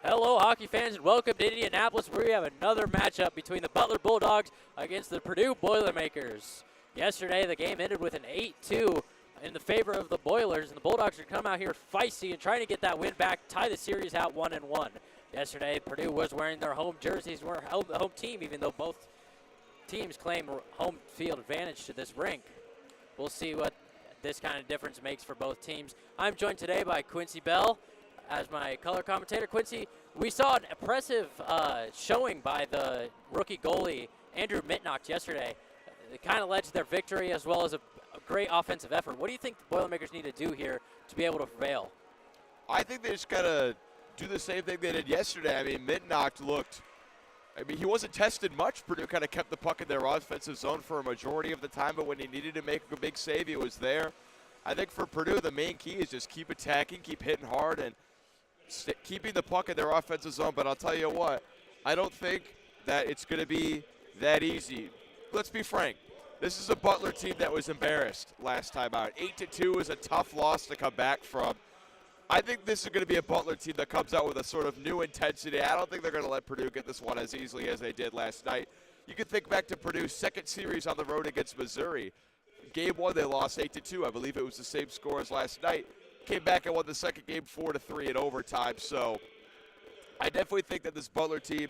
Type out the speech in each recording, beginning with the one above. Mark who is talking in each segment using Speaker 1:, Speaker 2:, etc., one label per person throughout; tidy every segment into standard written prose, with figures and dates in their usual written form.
Speaker 1: Hello, hockey fans, and welcome to Indianapolis, where we have another matchup between the Butler Bulldogs against the Purdue Boilermakers. Yesterday, the game ended with an 8-2 in the favor of the Boilers, and the Bulldogs are coming out here feisty and trying to get that win back, tie the series out 1-1. Yesterday, Purdue was wearing their home jerseys, were the home team, even though both teams claim home field advantage to this rink. We'll see what this kind of difference makes for both teams. I'm joined today by Quincy Bell as my color commentator. Quincy, we saw an impressive showing by the rookie goalie, Andrew Mitnock, yesterday. It kind of led to their victory as well as a great offensive effort. What do you think the Boilermakers need to do here to be able to prevail?
Speaker 2: I think they just got to do the same thing they did yesterday. I mean, Mitnock he wasn't tested much. Purdue kind of kept the puck in their offensive zone for a majority of the time, but when he needed to make a big save, he was there. I think for Purdue, the main key is just keep attacking, keep hitting hard, and keeping the puck in their offensive zone. But I'll tell you what, I don't think that it's going to be that easy. Let's be frank. This is a Butler team that was embarrassed last time out. 8-2 is a tough loss to come back from. I think this is going to be a Butler team that comes out with a sort of new intensity. I don't think they're going to let Purdue get this one as easily as they did last night. You can think back to Purdue's second series on the road against Missouri. Game one, they lost 8-2. I believe it was the same score as last night. Came back and won the second game 4-3 in overtime. So I definitely think that this Butler team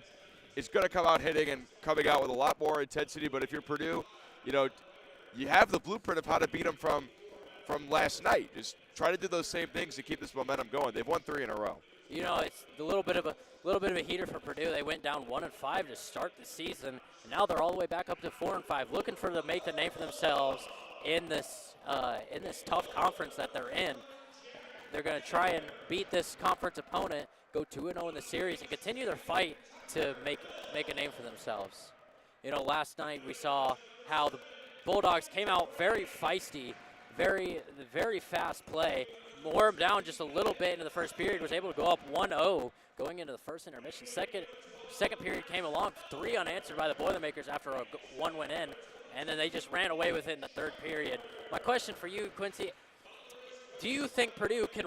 Speaker 2: is going to come out hitting and coming out with a lot more intensity. But if you're Purdue, you have the blueprint of how to beat them from last night. Just try to do those same things to keep this momentum going. They've won 3 in a row.
Speaker 1: It's a little bit of a heater for Purdue. They went down 1-5 to start the season, and now they're all the way back up to 4-5, looking to make the name for themselves in this tough conference that they're in. They're going to try and beat this conference opponent, go 2-0 in the series, and continue their fight to make a name for themselves. Last night we saw how the Bulldogs came out very feisty, very fast play, wore them down just a little bit into the first period, was able to go up 1-0 going into the first intermission. Second period came along, 3 unanswered by the Boilermakers after one went in, and then they just ran away with it in the third period. My question for you, Quincy, do you think Purdue can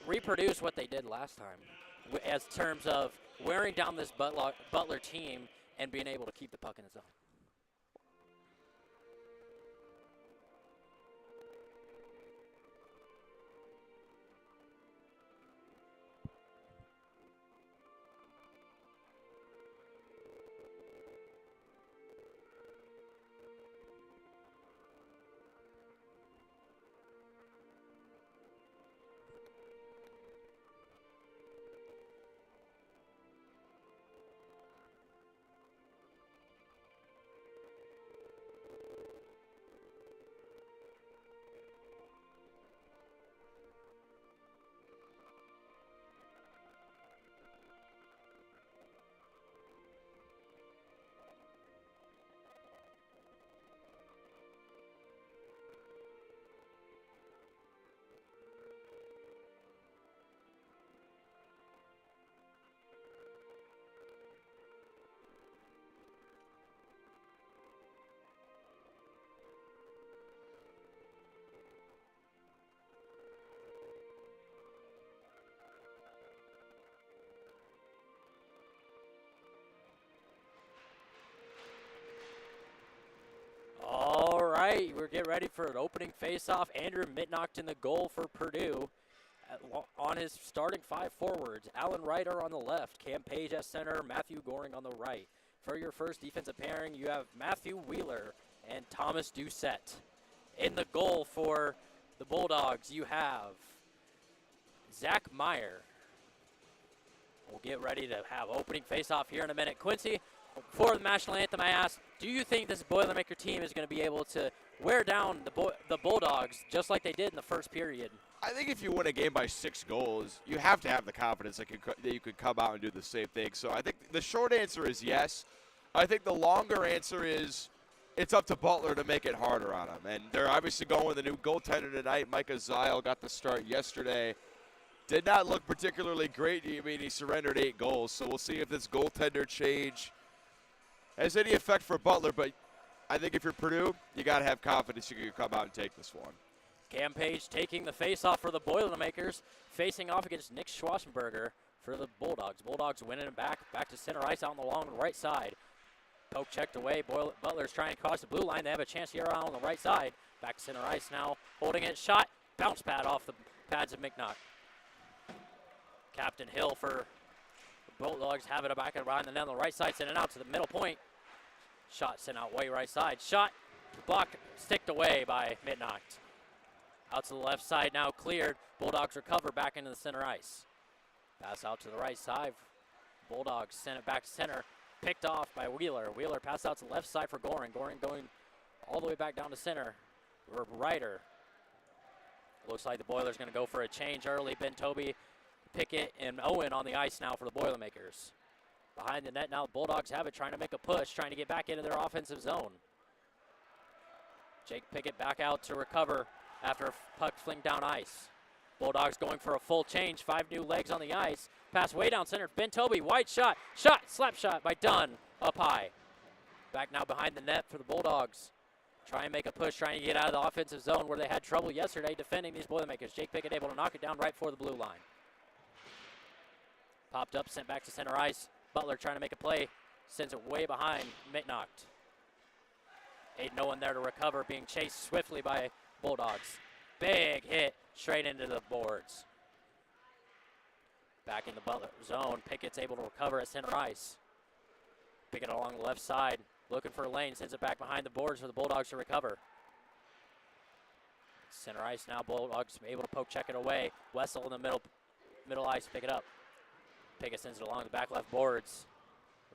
Speaker 1: reproduce what they did last time as terms of wearing down this Butler team and being able to keep the puck in the zone? All right, we're getting ready for an opening face-off. Andrew Mitnock in the goal for Purdue. On his starting 5 forwards, Alan Ryder on the left, Cam Page at center, Matthew Goring on the right. For your first defensive pairing, you have Matthew Wheeler and Thomas Doucette. In the goal for the Bulldogs, you have Zach Meyer. We'll get ready to have opening face-off here in a minute. Quincy, for the national anthem, I asked, do you think this Boilermaker team is going to be able to wear down the Bulldogs just like they did in the first period?
Speaker 2: I think if you win a game by 6 goals, you have to have the confidence that you could come out and do the same thing. So I think the short answer is yes. I think the longer answer is it's up to Butler to make it harder on them. And they're obviously going with a new goaltender tonight. Micah Zile got the start yesterday. Did not look particularly great. I mean, he surrendered 8 goals. So we'll see if this goaltender change has any effect for Butler. But I think if you're Purdue, you got to have confidence you can come out and take this one.
Speaker 1: Cam Page taking the face-off for the Boilermakers, facing off against Nick Schwarzenberger for the Bulldogs. Bulldogs winning it back to center ice out on the long right side. Poke checked away. Butler's trying to cross the blue line. They have a chance here out on the right side. Back to center ice now. Holding it. Shot. Bounce pad off the pads of McNaught. Captain Hill for the Bulldogs have it back around the net on the right side. Sending out to the middle point. Shot sent out way right side. Shot blocked. Sticked away by McNaught. Out to the left side now cleared. Bulldogs recover back into the center ice. Pass out to the right side. Bulldogs send it back to center. Picked off by Wheeler. Wheeler pass out to the left side for Goring. Goring going all the way back down to center. Ryder. Looks like the Boilers going to go for a change early. Ben Toby, Pickett, and Owen on the ice now for the Boilermakers. Behind the net now, the Bulldogs have it, trying to make a push, trying to get back into their offensive zone. Jake Pickett back out to recover after a puck fling down ice. Bulldogs going for a full change. 5 new legs on the ice. Pass way down center. Ben Toby, wide shot. Slap shot by Dunn up high. Back now behind the net for the Bulldogs. Try and make a push, trying to get out of the offensive zone where they had trouble yesterday defending these Boilermakers. Jake Pickett able to knock it down right for the blue line. Popped up, sent back to center ice. Butler trying to make a play. Sends it way behind McNaught. Ain't no one there to recover, being chased swiftly by Bulldogs. Big hit straight into the boards. Back in the Butler zone. Pickett's able to recover at center ice. Pickett along the left side, looking for a lane, sends it back behind the boards for the Bulldogs to recover. Center ice now, Bulldogs able to poke check it away. Wessel in the middle ice, pick it up. Pickett sends it along the back left boards.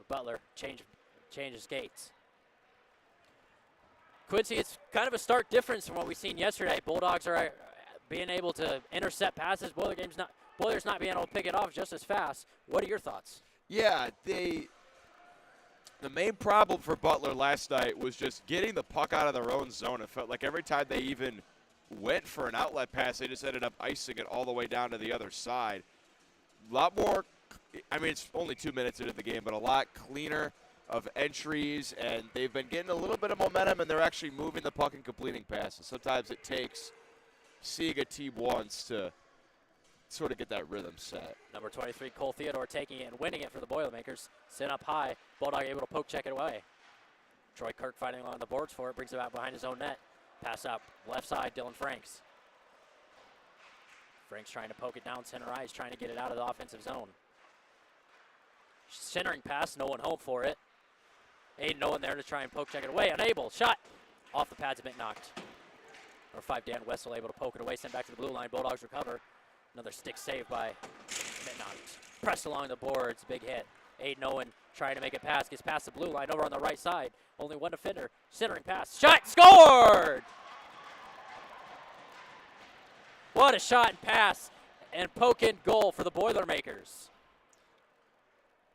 Speaker 1: Butler changes skates. Quincy, it's kind of a stark difference from what we've seen yesterday. Bulldogs are being able to intercept passes. Boilers not being able to pick it off just as fast. What are your thoughts?
Speaker 2: Yeah, the main problem for Butler last night was just getting the puck out of their own zone. It felt like every time they even went for an outlet pass, they just ended up icing it all the way down to the other side. A lot more, I mean, it's only 2 minutes into the game, but a lot cleaner of entries, and they've been getting a little bit of momentum, and they're actually moving the puck and completing passes. Sometimes it takes seeing a team once to sort of get that rhythm set.
Speaker 1: Number 23, Cole Theodore, taking it and winning it for the Boilermakers. Sent up high. Bulldog able to poke check it away. Troy Kirk fighting along the boards for it. Brings it back behind his own net. Pass up left side, Dylan Franks. Franks trying to poke it down center ice, trying to get it out of the offensive zone. Centering pass, no one home for it. Ain't no one there to try and poke check it away. Unable. Shot off the pads of McNaught. Number 5, Dan Wessel able to poke it away. Sent back to the blue line. Bulldogs recover. Another stick save by McNaught. Pressed along the boards. Big hit. Aiden Owen trying to make it pass. Gets past the blue line over on the right side. Only one defender. Centering pass. Shot. Scored! What a shot and pass and poke in goal for the Boilermakers.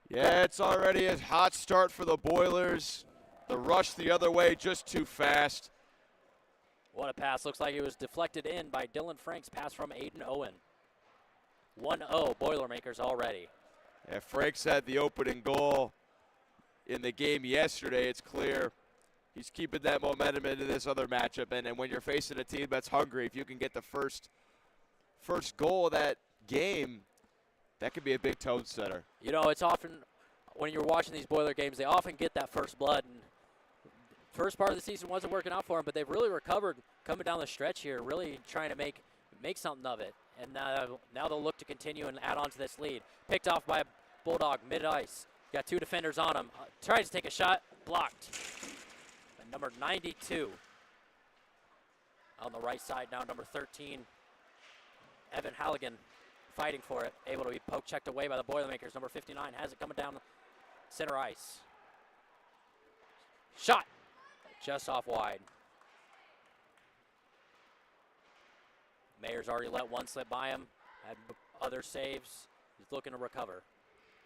Speaker 2: Yeah, it's already a hot start for the Boilers. The rush the other way just too fast.
Speaker 1: What a pass. Looks like it was deflected in by Dylan Franks. Pass from Aiden Owen. 1-0 Boilermakers already.
Speaker 2: Yeah, Franks had the opening goal in the game yesterday. It's clear he's keeping that momentum into this other matchup. And when you're facing a team that's hungry, if you can get the first goal of that game, that could be a big tone setter.
Speaker 1: You know, it's often, when you're watching these Boiler games, they often get that first blood. And first part of the season wasn't working out for them, but they've really recovered coming down the stretch here, really trying to make something of it. And now they'll look to continue and add on to this lead. Picked off by a Bulldog mid-ice. Got 2 defenders on him. Tries to take a shot. Blocked. And number 92. On the right side now, number 13. Evan Halligan fighting for it. Able to be poke checked away by the Boilermakers. Number 59 has it coming down center ice. Shot. Just off wide. Mayer's already let one slip by him. Had other saves. He's looking to recover.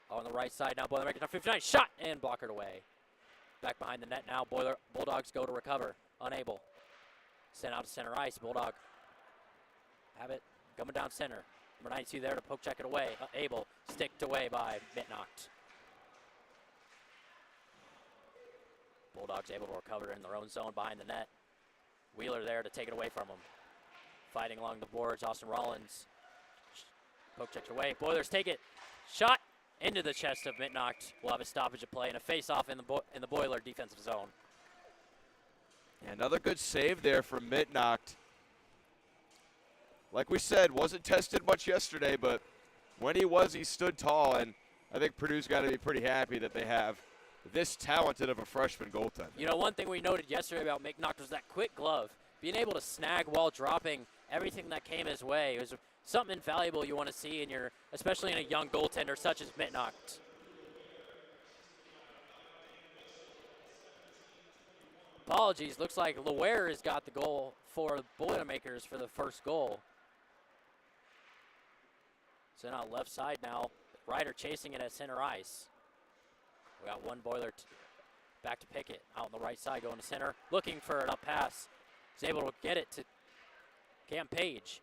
Speaker 1: On the right side now, Boilermakers number 59. Shot and blockered away. Back behind the net now. Bulldogs go to recover. Unable. Sent out to center ice. Bulldog have it coming down center. Number 92 there to poke check it away. Able. Sticked away by McNaught. Bulldogs able to recover in their own zone behind the net. Wheeler there to take it away from him. Fighting along the boards. Austin Rollins. Poke checked away. Boilers take it. Shot into the chest of Mitnocht. We'll have a stoppage of play and a face-off in the Boiler defensive zone.
Speaker 2: Yeah, another good save there from Mitnocht. Like we said, wasn't tested much yesterday, but when he was, he stood tall, and I think Purdue's got to be pretty happy that they have this talented of a freshman goaltender.
Speaker 1: You know, one thing we noted yesterday about Mitnocht was that quick glove. Being able to snag while dropping everything that came his way. It was something invaluable you want to see in your, especially in a young goaltender such as Mitnocht. Apologies, looks like Lower has got the goal for the Boilermakers for the first goal. Sent out left side now. Ryder chasing it at center ice. We got one Boiler back to Pickett. Out on the right side, going to center. Looking for an up pass. He's able to get it to Cam Page.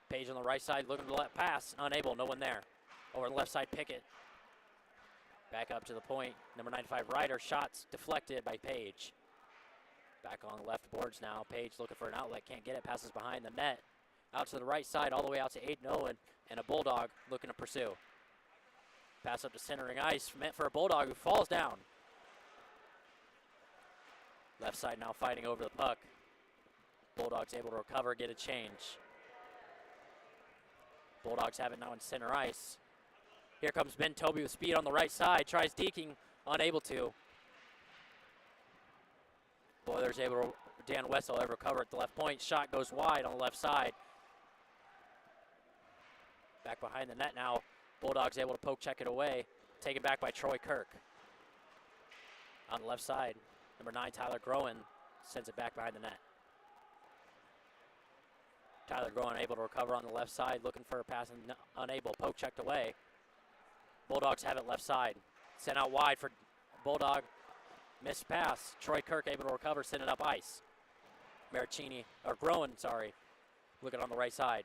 Speaker 1: Page on the right side, looking to let pass. Unable, no one there. Over the left side, Pickett. Back up to the point. Number 95, Ryder. Shots deflected by Page. Back on the left boards now. Page looking for an outlet. Can't get it. Passes behind the net. Out to the right side, all the way out to Aiden Owen. And a Bulldog looking to pursue. Pass up to centering ice. Meant for a Bulldog who falls down. Left side now fighting over the puck. Bulldogs able to recover, get a change. Bulldogs have it now in center ice. Here comes Ben Toby with speed on the right side. Tries deking, unable to. Boilers able to, Dan Wessel able to recover at the left point. Shot goes wide on the left side. Back behind the net now. Bulldogs able to poke check it away. Taken back by Troy Kirk. On the left side, number 9, Tyler Groen, sends it back behind the net. Tyler Groen able to recover on the left side, looking for a pass and unable. Poke checked away. Bulldogs have it left side. Sent out wide for Bulldog. Missed pass. Troy Kirk able to recover, send it up ice. Maricini, or Groen, sorry, looking on the right side.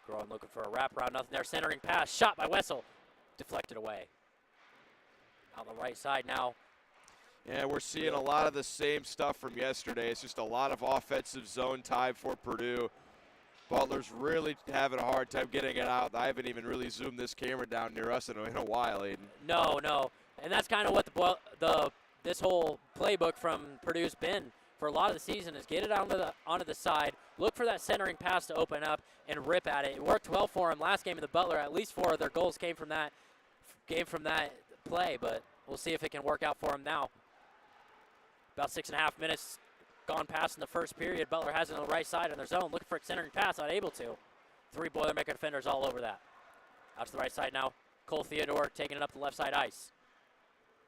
Speaker 1: Groen looking for a wraparound, nothing there. Centering pass, shot by Wessel. Deflected away. On the right side now.
Speaker 2: Yeah, we're seeing a lot of the same stuff from yesterday. It's just a lot of offensive zone time for Purdue. Butler's really having a hard time getting it out. I haven't even really zoomed this camera down near us in a while, Aiden.
Speaker 1: No. And that's kind of what this whole playbook from Purdue's been for a lot of the season is get it onto the side, look for that centering pass to open up, and rip at it. It worked well for them last game in the Butler. At least 4 of their goals came from that play, but we'll see if it can work out for them now. About 6.5 minutes gone past in the first period. Butler has it on the right side in their zone, looking for a centering pass, unable to. 3 Boilermaker defenders all over that. Out to the right side now. Cole Theodore taking it up the left side ice.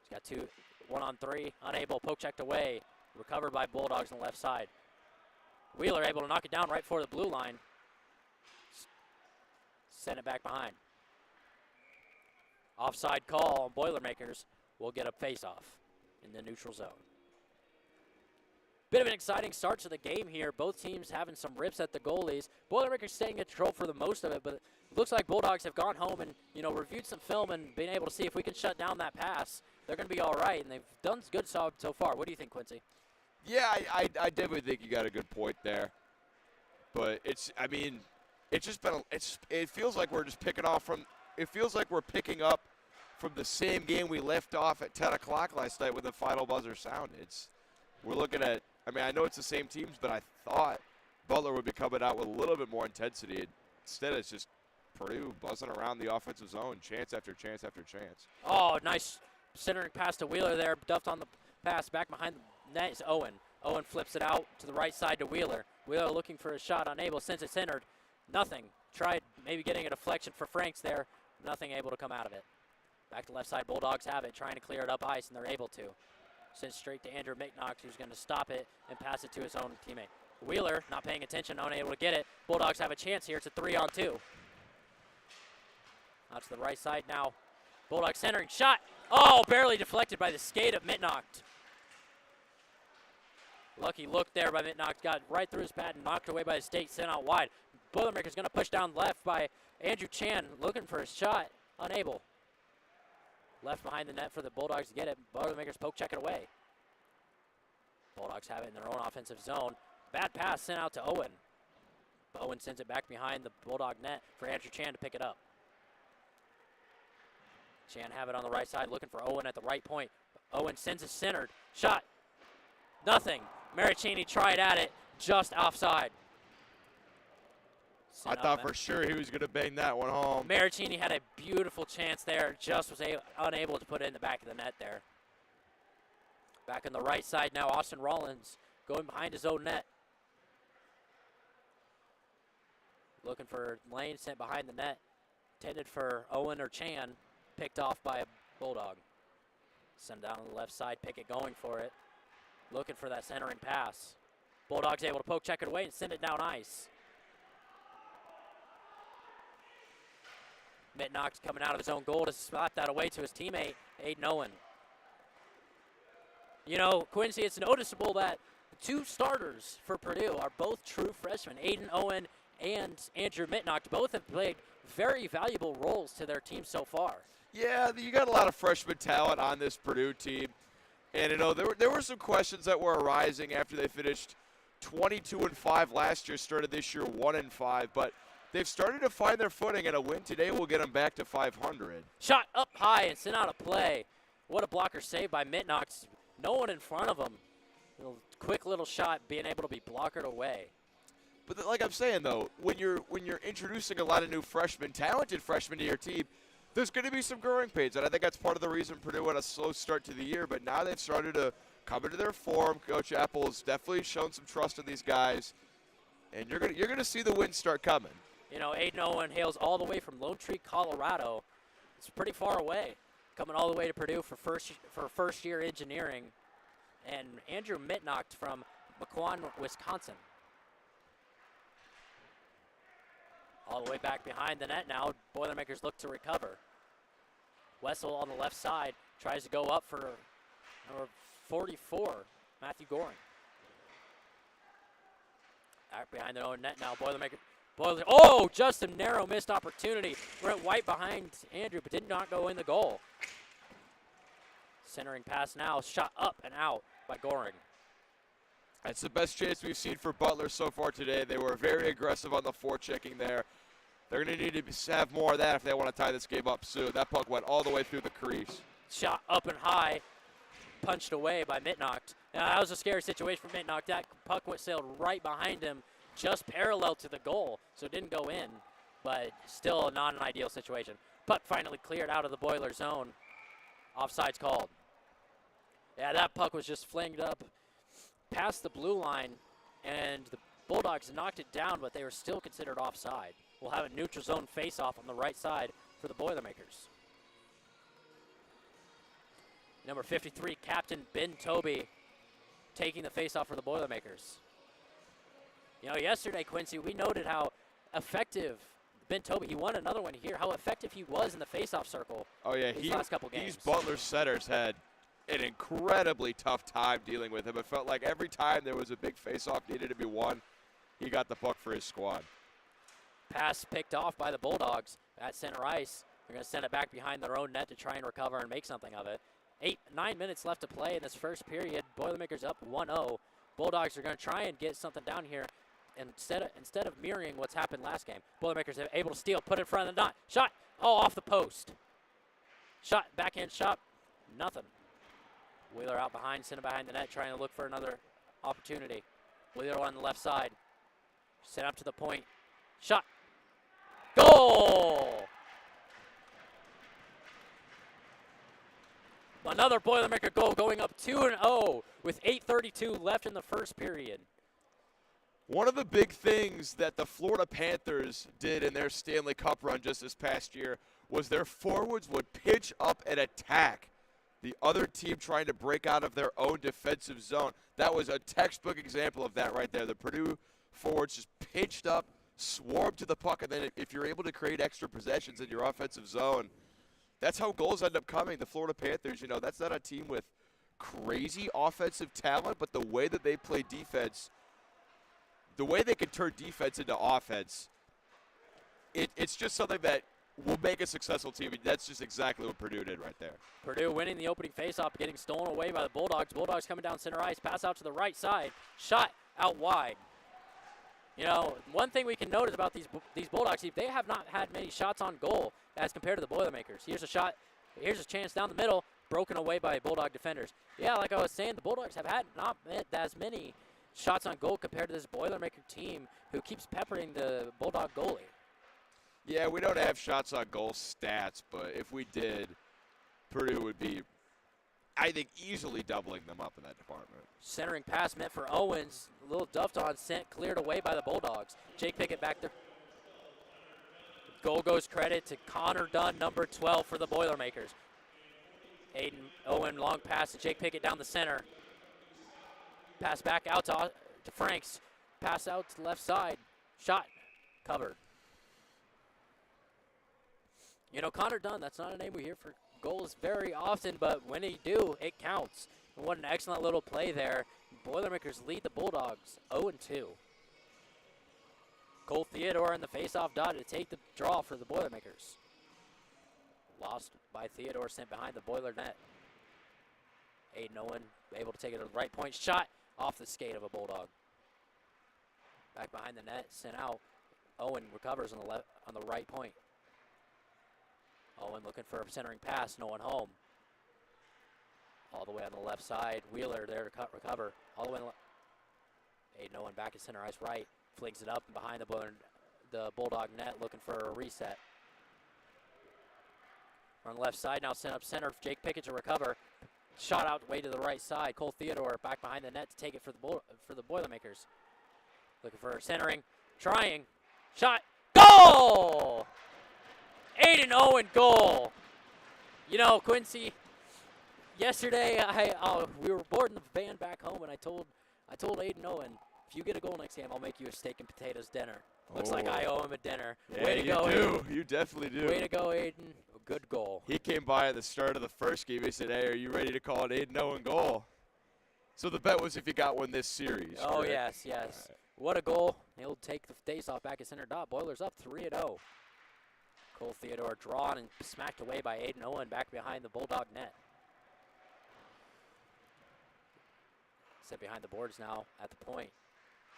Speaker 1: He's got 2, 1-on-3, unable, poke checked away. Recovered by Bulldogs on the left side. Wheeler able to knock it down right for the blue line. Send it back behind. Offside call on Boilermakers. Will get a face-off in the neutral zone. Bit of an exciting start to the game here. Both teams having some rips at the goalies. Boilermakers staying in control for the most of it, but it looks like Bulldogs have gone home and, reviewed some film and been able to see if we can shut down that pass. They're going to be all right, and they've done good so far. What do you think, Quincy?
Speaker 2: Yeah, I definitely think you got a good point there. But it's just been, it feels like we're just picking up from the same game we left off at 10 o'clock last night when the final buzzer sounded. We're looking at, I know it's the same teams, but I thought Butler would be coming out with a little bit more intensity. Instead, it's just Purdue buzzing around the offensive zone, chance after chance after chance.
Speaker 1: Oh, nice centering pass to Wheeler there. Duffed on the pass. Back behind the net is Owen. Owen flips it out to the right side to Wheeler. Wheeler looking for a shot, unable. Since it's centered, nothing. Tried maybe getting a deflection for Franks there. Nothing able to come out of it. Back to left side. Bulldogs have it, trying to clear it up ice, and they're able to. Sends straight to Andrew Mitnocht, who's going to stop it and pass it to his own teammate. Wheeler, not paying attention, unable to get it. Bulldogs have a chance here. It's a 3-on-2. Out to the right side now. Bulldogs centering. Shot. Oh, barely deflected by the skate of Mitnocht. Lucky look there by Mitnocht. Got right through his pad and knocked away by the skate, sent out wide. Boilermaker's going to push down left by Andrew Chan, looking for his shot. Unable. Left behind the net for the Bulldogs to get it. Boilermakers poke check it away. Bulldogs have it in their own offensive zone. Bad pass sent out to Owen. Owen sends it back behind the Bulldog net for Andrew Chan to pick it up. Chan have it on the right side, looking for Owen at the right point. Owen sends a centered shot. Nothing. Maricini tried at it, just offside.
Speaker 2: I thought for sure he was going to bang that one home.
Speaker 1: Maricini had a beautiful chance there, just was unable to put it in the back of the net there. Back on the right side now, Austin Rollins going behind his own net. Looking for lane, sent behind the net. Intended for Owen or Chan, picked off by a Bulldog. Send down on the left side, Pickett going for it. Looking for that centering pass. Bulldogs able to poke check it away and send it down ice. Mittenox coming out of his own goal to spot that away to his teammate, Aiden Owen. You know, Quincy, it's noticeable that the two starters for Purdue are both true freshmen. Aiden Owen and Andrew Mittenox both have played very valuable roles to their team so far.
Speaker 2: Yeah, you got a lot of freshman talent on this Purdue team. And, you know, there were some questions that were arising after they finished 22-5 last year, started this year 1-5. But they've started to find their footing, and a win today will get them back to 500.
Speaker 1: Shot up high and sent out a play. What a blocker save by Mittenox. No one in front of him. Quick little shot being able to be blockered away.
Speaker 2: But like I'm saying, though, when you're introducing a lot of new freshmen, talented freshmen to your team, there's going to be some growing pains, and I think that's part of the reason Purdue had a slow start to the year. But now they've started to come into their form. Coach Apple's definitely shown some trust in these guys, and you're gonna see the wins start coming.
Speaker 1: You know, Aiden Owen hails all the way from Lone Tree, Colorado. It's pretty far away, coming all the way to Purdue for first year engineering, and Andrew Mittenox from Mequon, Wisconsin. All the way back behind the net now. Boilermakers look to recover. Wessel on the left side tries to go up for number 44, Matthew Goring. Back behind their own net now. Boilermaker. Oh, just a narrow missed opportunity. Brent White behind Andrew, but did not go in the goal. Centering pass now. Shot up and out by Goring.
Speaker 2: That's the best chance we've seen for Butler so far today. They were very aggressive on the forechecking there. They're going to need to have more of that if they want to tie this game up soon. That puck went all the way through the crease.
Speaker 1: Shot up and high, punched away by Mittenox. Now, that was a scary situation for Mittenox. That puck sailed right behind him, just parallel to the goal, so it didn't go in, but still not an ideal situation. Puck finally cleared out of the Boiler zone. Offside's called. Yeah, that puck was just flinged up past the blue line, and the Bulldogs knocked it down, but they were still considered offside. We'll have a neutral zone face-off on the right side for the Boilermakers. Number 53, Captain Ben Toby, taking the face-off for the Boilermakers. You know, yesterday, Quincy, we noted how effective Ben Toby, he won another one here, how effective he was in the face-off circle.
Speaker 2: Oh, yeah,
Speaker 1: these last couple games.
Speaker 2: These Butler setters had an incredibly tough time dealing with him. It felt like every time there was a big face-off needed to be won, he got the puck for his squad.
Speaker 1: Pass picked off by the Bulldogs at center ice. They're going to send it back behind their own net to try and recover and make something of it. 9 minutes left to play in this first period. Boilermakers up 1-0. Bulldogs are going to try and get something down here instead of mirroring what's happened last game. Boilermakers are able to steal, put it in front of the net. Shot, off the post. Shot, backhand shot, nothing. Wheeler out behind, sent it behind the net, trying to look for another opportunity. Wheeler on the left side. Sent up to the point. Shot. Goal! Another Boilermaker goal, going up 2-0 with 8:32 left in the first period.
Speaker 2: One of the big things that the Florida Panthers did in their Stanley Cup run just this past year was their forwards would pitch up and attack the other team trying to break out of their own defensive zone. That was a textbook example of that right there. The Purdue forwards just pitched up, swarmed to the puck, and then if you're able to create extra possessions in your offensive zone, that's how goals end up coming. The Florida Panthers, you know, that's not a team with crazy offensive talent, but the way that they play defense, the way they can turn defense into offense, it's just something that will make a successful team. That's just exactly what Purdue did right there.
Speaker 1: Purdue winning the opening faceoff, getting stolen away by the Bulldogs. Bulldogs coming down center ice, pass out to the right side, shot out wide. You know, one thing we can notice about these Bulldogs, they have not had many shots on goal as compared to the Boilermakers. Here's a shot. Here's a chance down the middle, broken away by Bulldog defenders. Yeah, like I was saying, the Bulldogs have had not as many shots on goal compared to this Boilermaker team who keeps peppering the Bulldog goalie.
Speaker 2: Yeah, we don't have shots on goal stats, but if we did, Purdue would be, I think, easily doubling them up in that department.
Speaker 1: Centering pass meant for Owens. A little duffed on, sent, cleared away by the Bulldogs. Jake Pickett back there. Goal goes credit to Connor Dunn, number 12 for the Boilermakers. Aiden Owen, long pass to Jake Pickett down the center. Pass back out to Franks. Pass out to the left side. Shot. Covered. You know, Connor Dunn, that's not a name we hear for goals very often, but when they do, it counts. And what an excellent little play there. Boilermakers lead the Bulldogs 0-2. Cole Theodore in the face-off dot to take the draw for the Boilermakers. Lost by Theodore, sent behind the Boiler net. Aiden Owen able to take it to the right point. Shot off the skate of a Bulldog. Back behind the net, sent out. Owen recovers on the right point. Owen looking for a centering pass, no one home. All the way on the left side. Wheeler there to recover. All the way on the Aiden Owen back at center ice right. Flings it up and behind the Bulldog net, looking for a reset. On the left side now, sent up center. Jake Pickett to recover. Shot out way to the right side. Cole Theodore back behind the net to take it for the Boilermakers. Looking for centering. Trying. Shot. Goal! Aiden Owen goal. You know, Quincy, yesterday we were boarding the van back home, and I told Aiden Owen, if you get a goal next game, I'll make you a steak and potatoes dinner. Looks like I owe him a dinner.
Speaker 2: Yeah,
Speaker 1: way to go,
Speaker 2: Aiden. You definitely do.
Speaker 1: Way to go, Aiden. A good goal.
Speaker 2: He came by at the start of the first game. He said, hey, are you ready to call an Aiden Owen goal? So the bet was if you got one this series.
Speaker 1: Oh,
Speaker 2: correct?
Speaker 1: yes. Right. What a goal. He'll take the face-off back at center dot. Boilers up 3-0. Cole Theodore drawn and smacked away by Aiden Owen back behind the Bulldog net. Set behind the boards now at the point.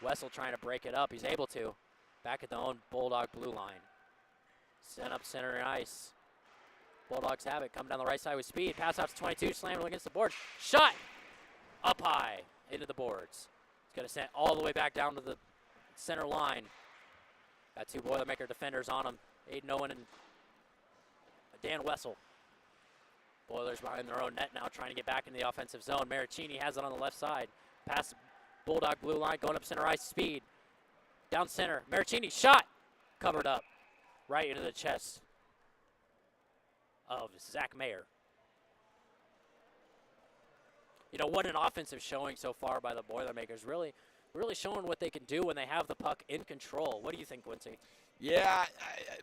Speaker 1: Wessel trying to break it up. He's able to. Back at the own Bulldog blue line. Sent up center ice. Bulldogs have it. Come down the right side with speed. Pass out to 22. Slammed against the board. Shot! Up high into the boards. It's going to send all the way back down to the center line. Got two Boilermaker defenders on him. Aiden Owen and Dan Wessel. Boilers behind their own net now, trying to get back in the offensive zone. Maricini has it on the left side. Pass Bulldog blue line, going up center ice, speed. Down center, Maricini, shot! Covered up, right into the chest of Zach Mayer. You know, what an offensive showing so far by the Boilermakers. Really showing what they can do when they have the puck in control. What do you think, Quincy?
Speaker 2: Yeah,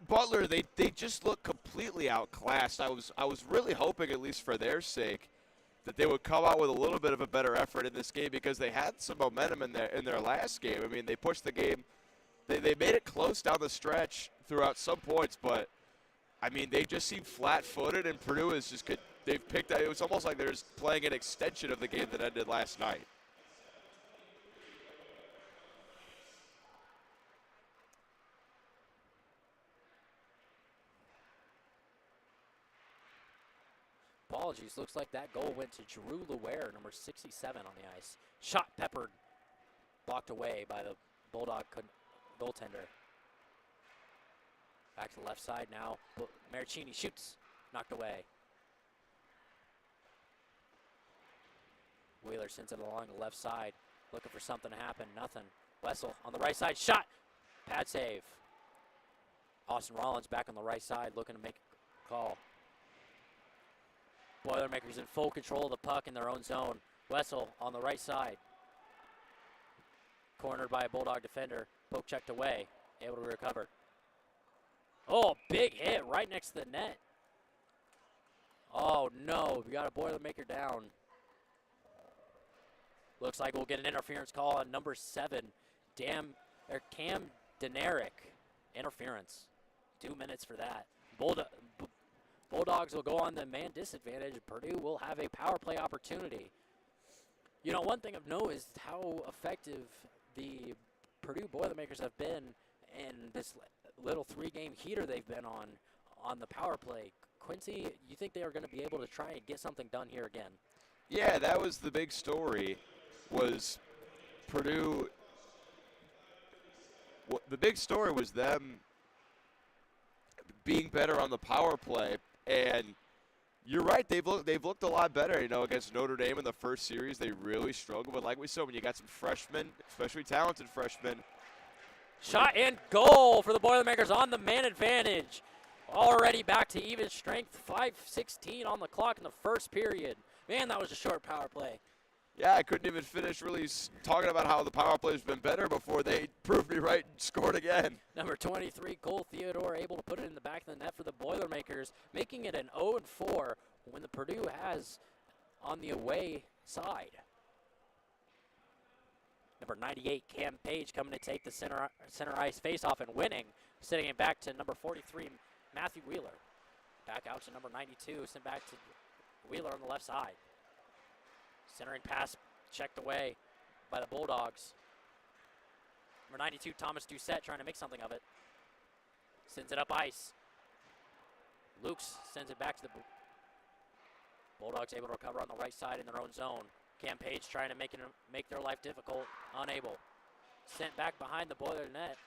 Speaker 2: Butler, they just look completely outclassed. I was really hoping, at least for their sake, that they would come out with a little bit of a better effort in this game because they had some momentum in their last game. I mean, they pushed the game. They made it close down the stretch throughout some points, but, I mean, they just seem flat-footed, and Purdue is just good. They've picked – it was almost like they're just playing an extension of the game that ended last night.
Speaker 1: Apologies. Looks like that goal went to Drew Luer, number 67 on the ice. Shot peppered. Blocked away by the Bulldog goaltender. Back to the left side now. Maricini shoots. Knocked away. Wheeler sends it along the left side. Looking for something to happen. Nothing. Wessel on the right side. Shot. Pad save. Austin Rollins back on the right side looking to make a call. Boilermakers in full control of the puck in their own zone. Wessel on the right side. Cornered by a Bulldog defender. Poke checked away. Able to recover. Oh, big hit right next to the net. Oh, no. We got a Boilermaker down. Looks like we'll get an interference call on number 7. Cam Deneric. Interference. 2 minutes for that. Bulldogs will go on the man disadvantage. Purdue will have a power play opportunity. You know, one thing of note is how effective the Purdue Boilermakers have been in this little 3-game heater they've been on the power play. Quincy, you think they are going to be able to try and get something done here again?
Speaker 2: Yeah, that was the big story, was Purdue. The big story was them being better on the power play, and you're right, they've looked a lot better. You know, against Notre Dame in the first series, they really struggled. But like we said, when you got some freshmen, especially talented freshmen.
Speaker 1: Shot and goal for the Boilermakers on the man advantage. Already back to even strength, 5:16 on the clock in the first period. Man, that was a short power play.
Speaker 2: Yeah, I couldn't even finish really talking about how the power play has been better before they proved me right and scored again.
Speaker 1: Number 23, Cole Theodore, able to put it in the back of the net for the Boilermakers, making it an 0-4 when the Purdue has on the away side. Number 98, Cam Page, coming to take the center ice faceoff and winning, sending it back to number 43, Matthew Wheeler. Back out to number 92, sent back to Wheeler on the left side. Centering pass checked away by the Bulldogs. Number 92, Thomas Doucette, trying to make something of it. Sends it up ice. Lukes sends it back to the Bulldogs, able to recover on the right side in their own zone. Cam Page trying to make their life difficult, unable. Sent back behind the Boiler net.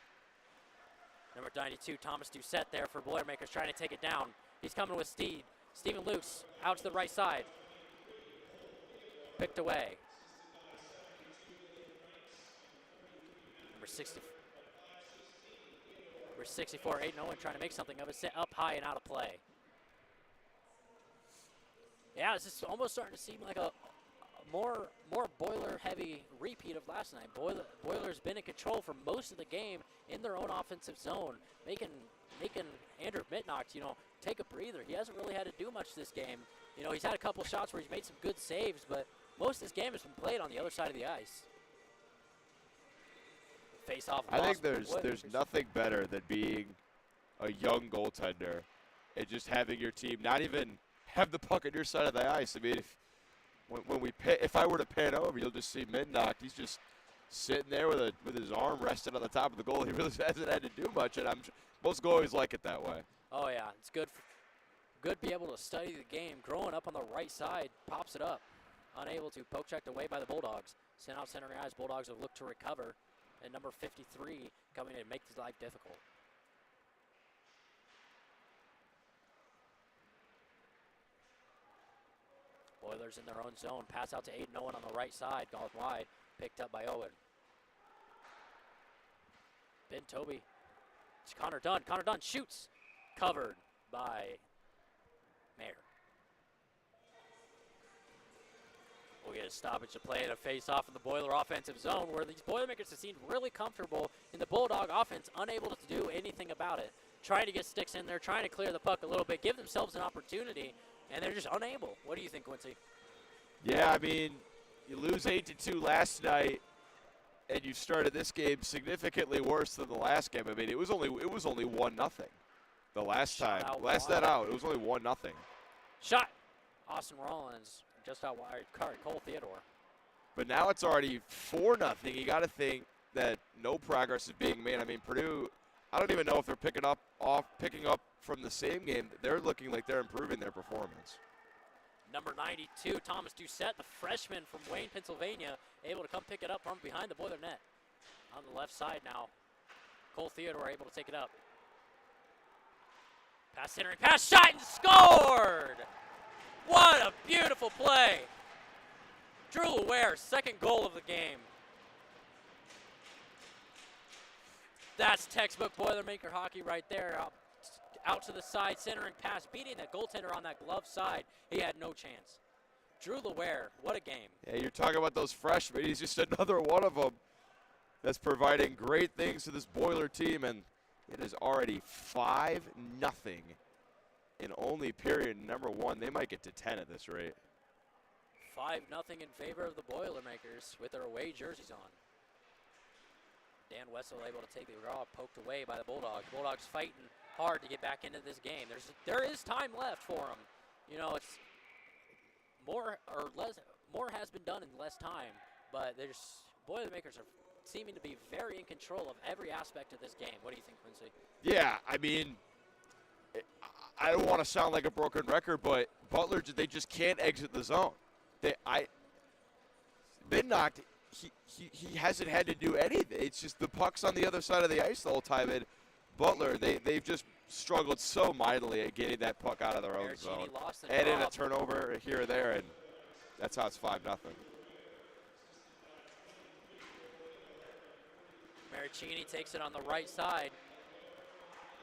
Speaker 1: Number 92, Thomas Doucette there for Boilermakers, trying to take it down. He's coming with speed. Steven Lukes out to the right side. Picked away. Number 64, Aiden Owen trying to make something of it, set up high and out of play. Yeah, this is almost starting to seem like a more Boiler-heavy repeat of last night. Boiler's been in control for most of the game in their own offensive zone, making Andrew Mitnock, take a breather. He hasn't really had to do much this game. He's had a couple shots where he's made some good saves, but most of this game has been played on the other side of the ice. Face off.
Speaker 2: I think there's nothing better than being a young goaltender and just having your team not even have the puck on your side of the ice. I mean, if I were to pan over, you'll just see Midnock. He's just sitting there with his arm rested on the top of the goal. He really hasn't had to do much, and most goalies like it that way.
Speaker 1: Oh yeah, it's good to be able to study the game. Growing up on the right side, pops it up. Unable to, poke checked away by the Bulldogs. Sent out center ice. Bulldogs have looked to recover. And number 53 coming in to make his life difficult. Boilers in their own zone. Pass out to Aiden Owen on the right side. Gone wide. Picked up by Owen. Ben Toby. It's Connor Dunn. Connor Dunn shoots. Covered by Mayer. We'll get a stoppage to play and a face-off in the Boiler offensive zone, where these Boilermakers have seemed really comfortable in the Bulldog offense, unable to do anything about it. Trying to get sticks in there, trying to clear the puck a little bit, give themselves an opportunity, and they're just unable. What do you think, Quincy?
Speaker 2: Yeah, I mean, you lose 8-2 last night, and you started this game significantly worse than the last game. I mean, it was only 1-0 the last time. Last night out, it was only 1-0.
Speaker 1: Shot. Austin Rollins. Just out wide, Cole Theodore.
Speaker 2: But now it's already 4-0. You got to think that no progress is being made. I mean, Purdue, I don't even know if they're picking up from the same game. They're looking like they're improving their performance.
Speaker 1: Number 92, Thomas Doucette, the freshman from Wayne, Pennsylvania, able to come pick it up from behind the Boiler net. On the left side now, Cole Theodore able to take it up. Pass centering, pass, shot, and scored! What a beautiful play. Drew Ware, second goal of the game. That's textbook Boilermaker hockey right there. Out to the side, centering pass, beating that goaltender on that glove side. He had no chance. Drew Ware, what a game.
Speaker 2: Yeah, you're talking about those freshmen. He's just another one of them that's providing great things to this Boiler team, and it is already 5-0. In only period number 1. They might get to 10 at this rate.
Speaker 1: 5-0 in favor of the Boilermakers with their away jerseys on. Dan Wessel able to take the draw, poked away by the Bulldogs. Bulldogs fighting hard to get back into this game. There is time left for them. It's more has been done in less time, but Boilermakers are seeming to be very in control of every aspect of this game. What do you think, Quincy?
Speaker 2: Yeah, I mean, I don't want to sound like a broken record, but Butler, they just can't exit the zone. Midnock, he hasn't had to do anything. It's just the puck's on the other side of the ice the whole time. And Butler, they've just struggled so mightily at getting that puck out of their own zone. And in a turnover here or there, and that's how it's 5-0.
Speaker 1: Maricini takes it on the right side.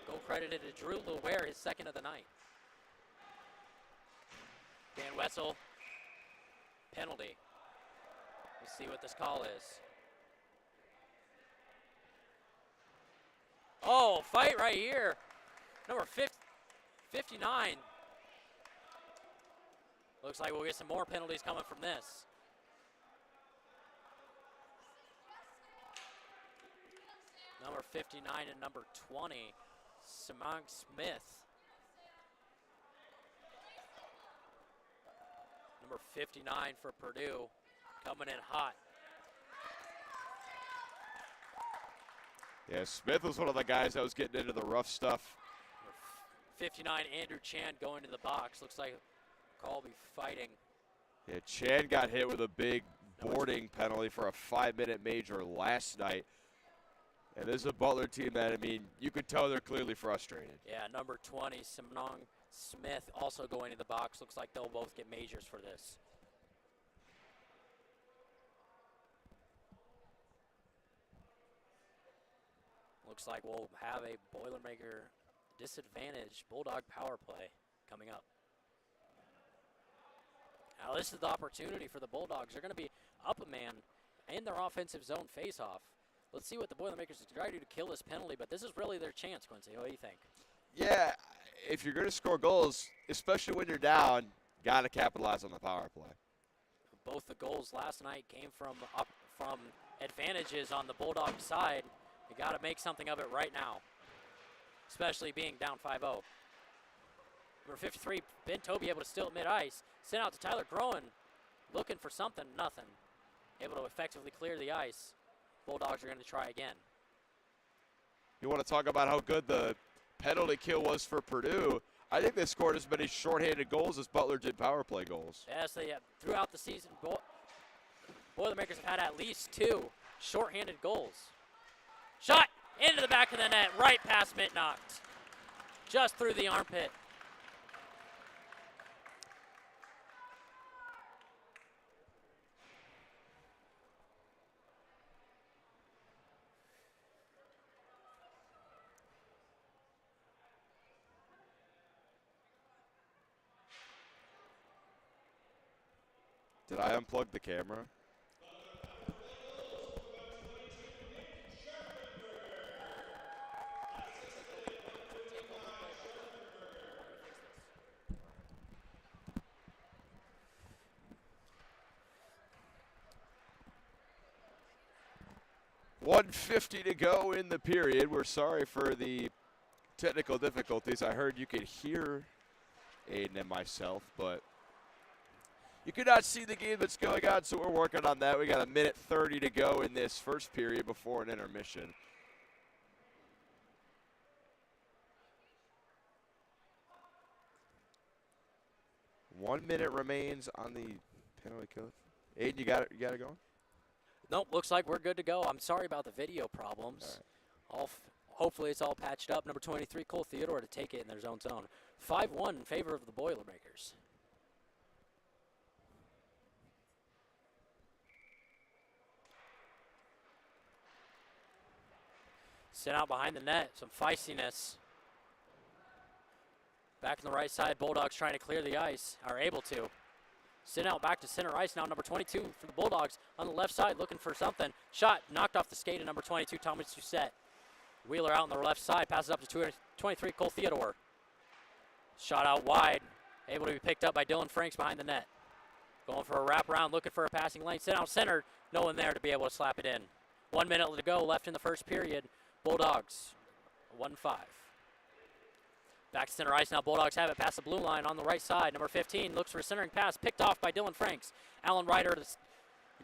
Speaker 1: Goal credited to Drew Luer, his second of the night. Dan Wessel, penalty. Let's see what this call is. Oh, fight right here. Number 59. Looks like we'll get some more penalties coming from this. Number 59 and number 20, Simon Smith. Number 59 for Purdue, coming in hot.
Speaker 2: Yeah, Smith was one of the guys that was getting into the rough stuff.
Speaker 1: 59, Andrew Chan going to the box. Looks like Colby fighting.
Speaker 2: Yeah, Chan got hit with a big boarding penalty for a 5-minute major last night. And this is a Butler team that, I mean, you could tell they're clearly frustrated.
Speaker 1: Yeah, number 20, Simon Smith also going to the box. Looks like they'll both get majors for this. Looks like we'll have a Boilermaker disadvantage Bulldog power play coming up. Now this is the opportunity for the Bulldogs. They're going to be up a man in their offensive zone face-off. Let's see what the Boilermakers try to do to kill this penalty, but this is really their chance, Quincy. What do you think?
Speaker 2: Yeah, if you're going to score goals, especially when you're down, got to capitalize on the power play.
Speaker 1: Both the goals last night came from advantages on the Bulldog side. You got to make something of it right now, especially being down 5-0. Number 53, Ben Toby able to steal at mid-ice. Sent out to Tyler Groen, looking for something, nothing. Able to effectively clear the ice. Bulldogs are going to try again.
Speaker 2: You want to talk about how good the penalty kill was for Purdue? I think they scored as many shorthanded goals as Butler did power play goals.
Speaker 1: Yes, they have. Throughout the season, Boilermakers have had at least 2 shorthanded goals. Shot into the back of the net, right past Mitnock. Just through the armpit.
Speaker 2: Did I unplug the camera? .150 to go in the period. We're sorry for the technical difficulties. I heard you could hear Aiden and myself, but you could not see the game that's going on, so we're working on that. We got 1:30 to go in this first period before an intermission. One minute remains on the penalty kill. Aiden, you got it going?
Speaker 1: Nope, looks like we're good to go. I'm sorry about the video problems. Hopefully it's all patched up. Number 23, Cole Theodore to take it in their zone. 5-1 in favor of the Boilermakers. Sent out behind the net, some feistiness. Back on the right side, Bulldogs trying to clear the ice, are able to. Sent out back to center ice now, number 22 for the Bulldogs on the left side looking for something. Shot knocked off the skate of number 22, Thomas Doucette. Wheeler out on the left side, passes up to 23, Cole Theodore. Shot out wide, able to be picked up by Dylan Franks behind the net. Going for a wraparound, looking for a passing lane. Sent out center, no one there to be able to slap it in. 1 minute to go left in the first period. Bulldogs, 1-5. Back to center ice now. Bulldogs have it past the blue line on the right side. Number 15 looks for a centering pass, picked off by Dylan Franks. Allen Ryder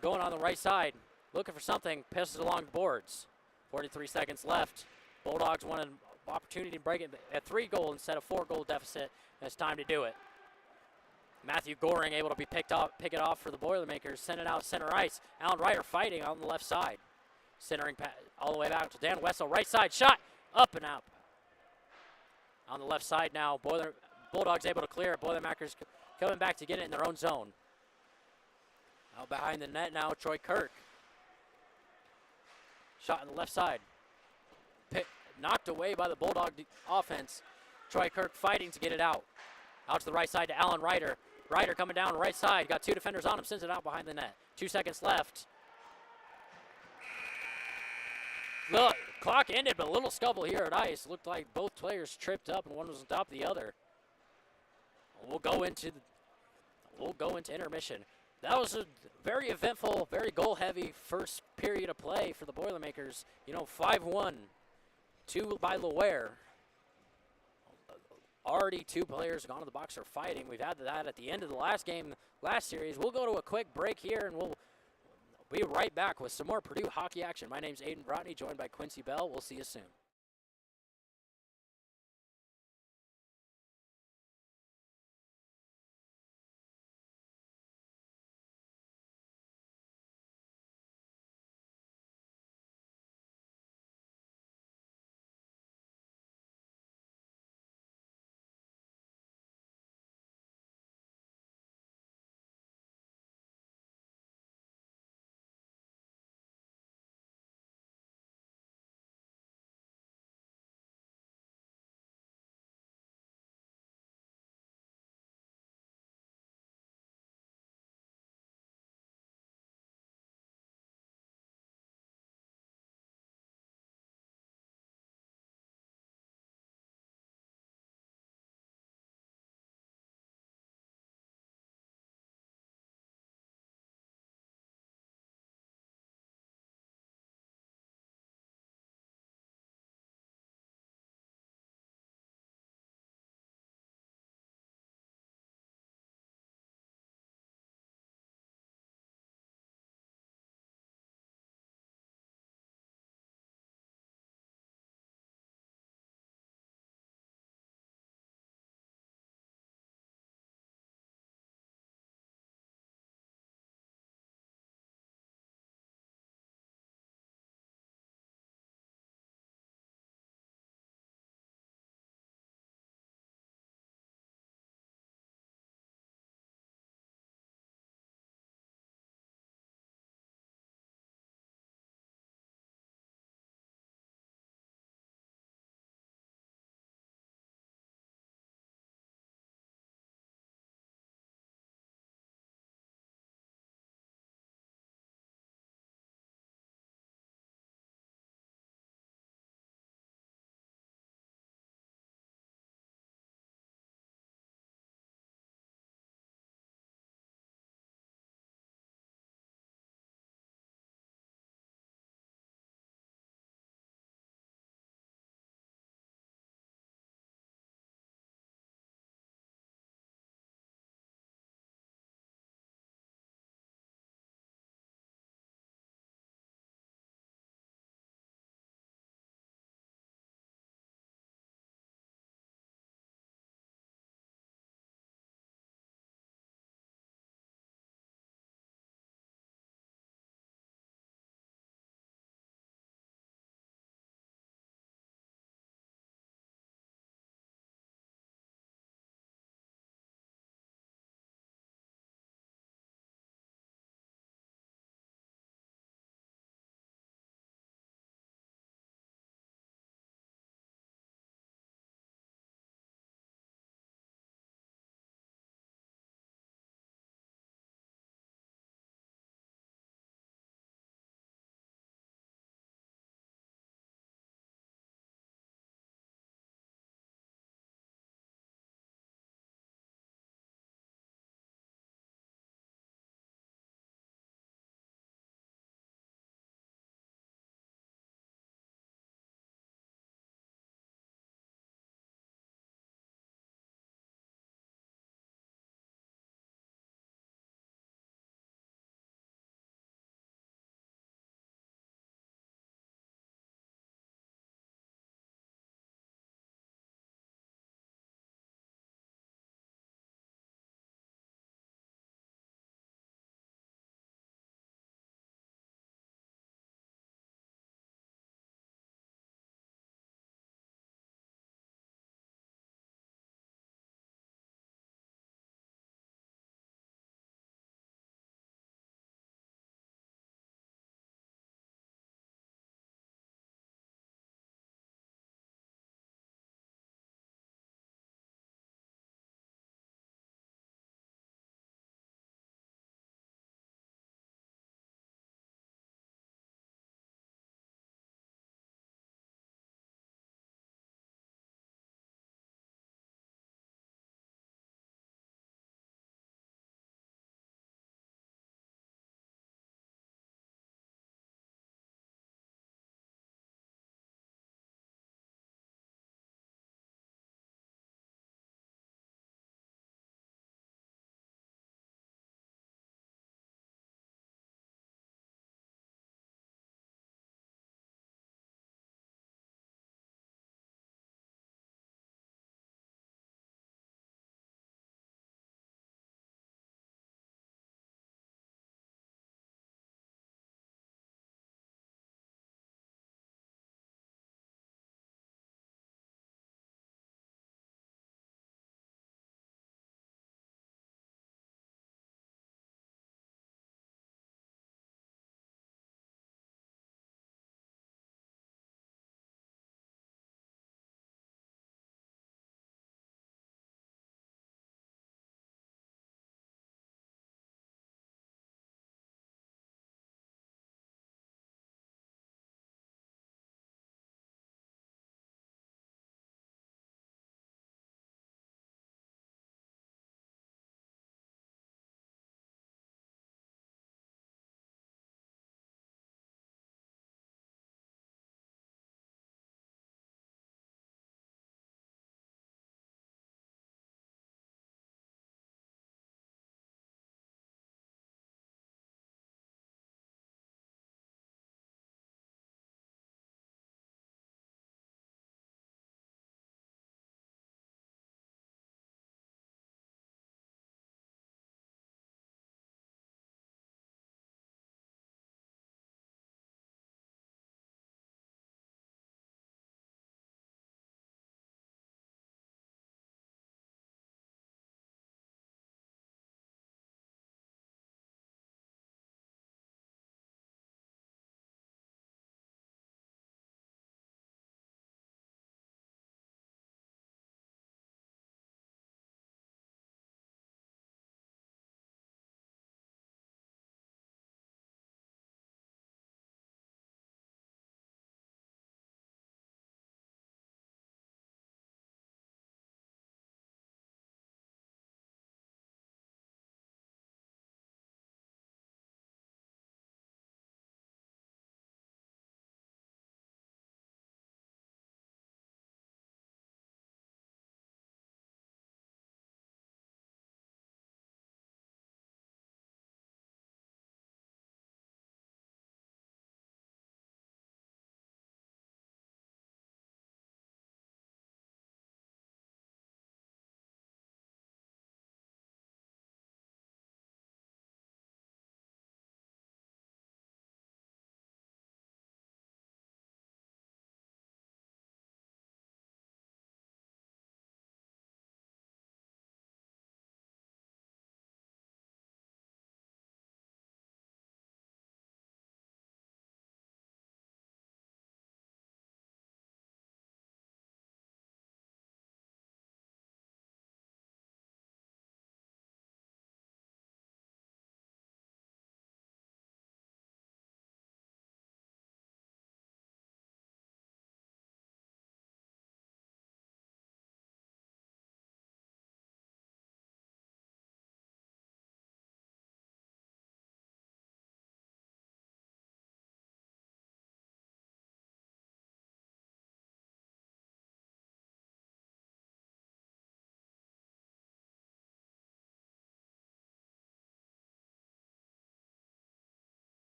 Speaker 1: going on the right side. looking for something, passes along the boards. 43 seconds left. Bulldogs want an opportunity to break it at 3-goal instead of 4-goal deficit, and it's time to do it. Matthew Goring able to pick it off for the Boilermakers, send it out center ice. Alan Ryder fighting on the left side. Centering all the way back to Dan Wessel, right side shot, up and out. On the left side now, Bulldogs able to clear it. Boilermakers coming back to get it in their own zone. Out behind the net now, Troy Kirk. Shot on the left side. Knocked away by the Bulldog offense. Troy Kirk fighting to get it out. Out to the right side to Alan Ryder. Ryder coming down right side. Got 2 defenders on him. Sends it out behind the net. 2 seconds left. Look, clock ended, but a little scuffle here at ice. Looked like both players tripped up and one was on top of the other. We'll go into intermission. That was a very eventful, very goal-heavy first period of play for the Boilermakers. 5-1, 2 by Loire. Already 2 players gone to the box are fighting. We've had that at the end of the last game, last series. We'll go to a quick break here, and we'll be right back with some more Purdue hockey action. My name's Aiden Brotney, joined by Quincy Bell. We'll see you soon.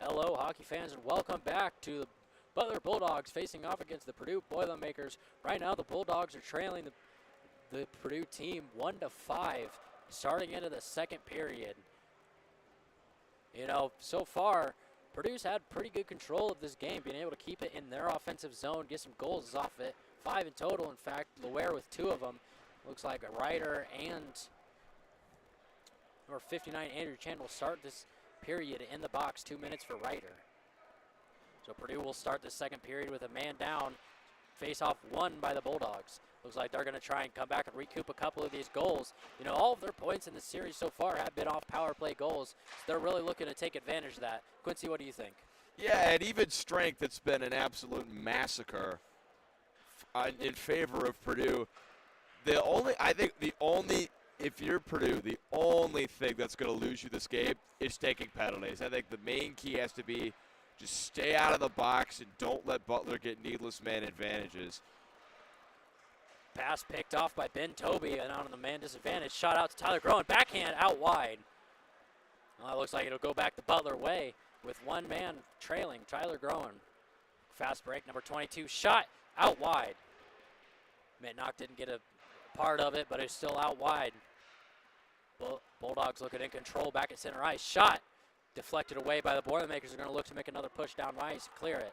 Speaker 1: Hello, hockey fans, and welcome back to the Butler Bulldogs facing off against the Purdue Boilermakers. Right now, the Bulldogs are trailing the Purdue team 1-5, starting into the second period. You know, so far, Purdue's had pretty good control of this game, being able to keep it in their offensive zone, get some goals off it. 5 in total, in fact. Loire with 2 of them. Looks like a Ryder and number 59, Andrew Chan, will start this period in the box. 2 minutes for Ryder. So Purdue will start the second period with a man down. Face-off won by the Bulldogs. Looks like they're going to try and come back and recoup a couple of these goals. You know, all of their points in the series so far have been off power play goals. So they're really looking to take advantage of that. Quincy, what do you think?
Speaker 2: Yeah, at even strength, it's been an absolute massacre in favor of Purdue. If you're Purdue, the only thing that's going to lose you this game is taking penalties. I think the main key has to be just stay out of the box and don't let Butler get needless man advantages.
Speaker 1: Pass picked off by Ben Toby and out on the man disadvantage. Shot out to Tyler Groen. Backhand out wide. Well, it looks like it'll go back the Butler way with one man trailing, Tyler Groen. Fast break, number 22. Shot out wide. Mitnock didn't get a part of it, but it's still out wide. Bulldogs looking in control back at center ice. Shot deflected away by the Boilermakers. They're going to look to make another push down ice, clear it.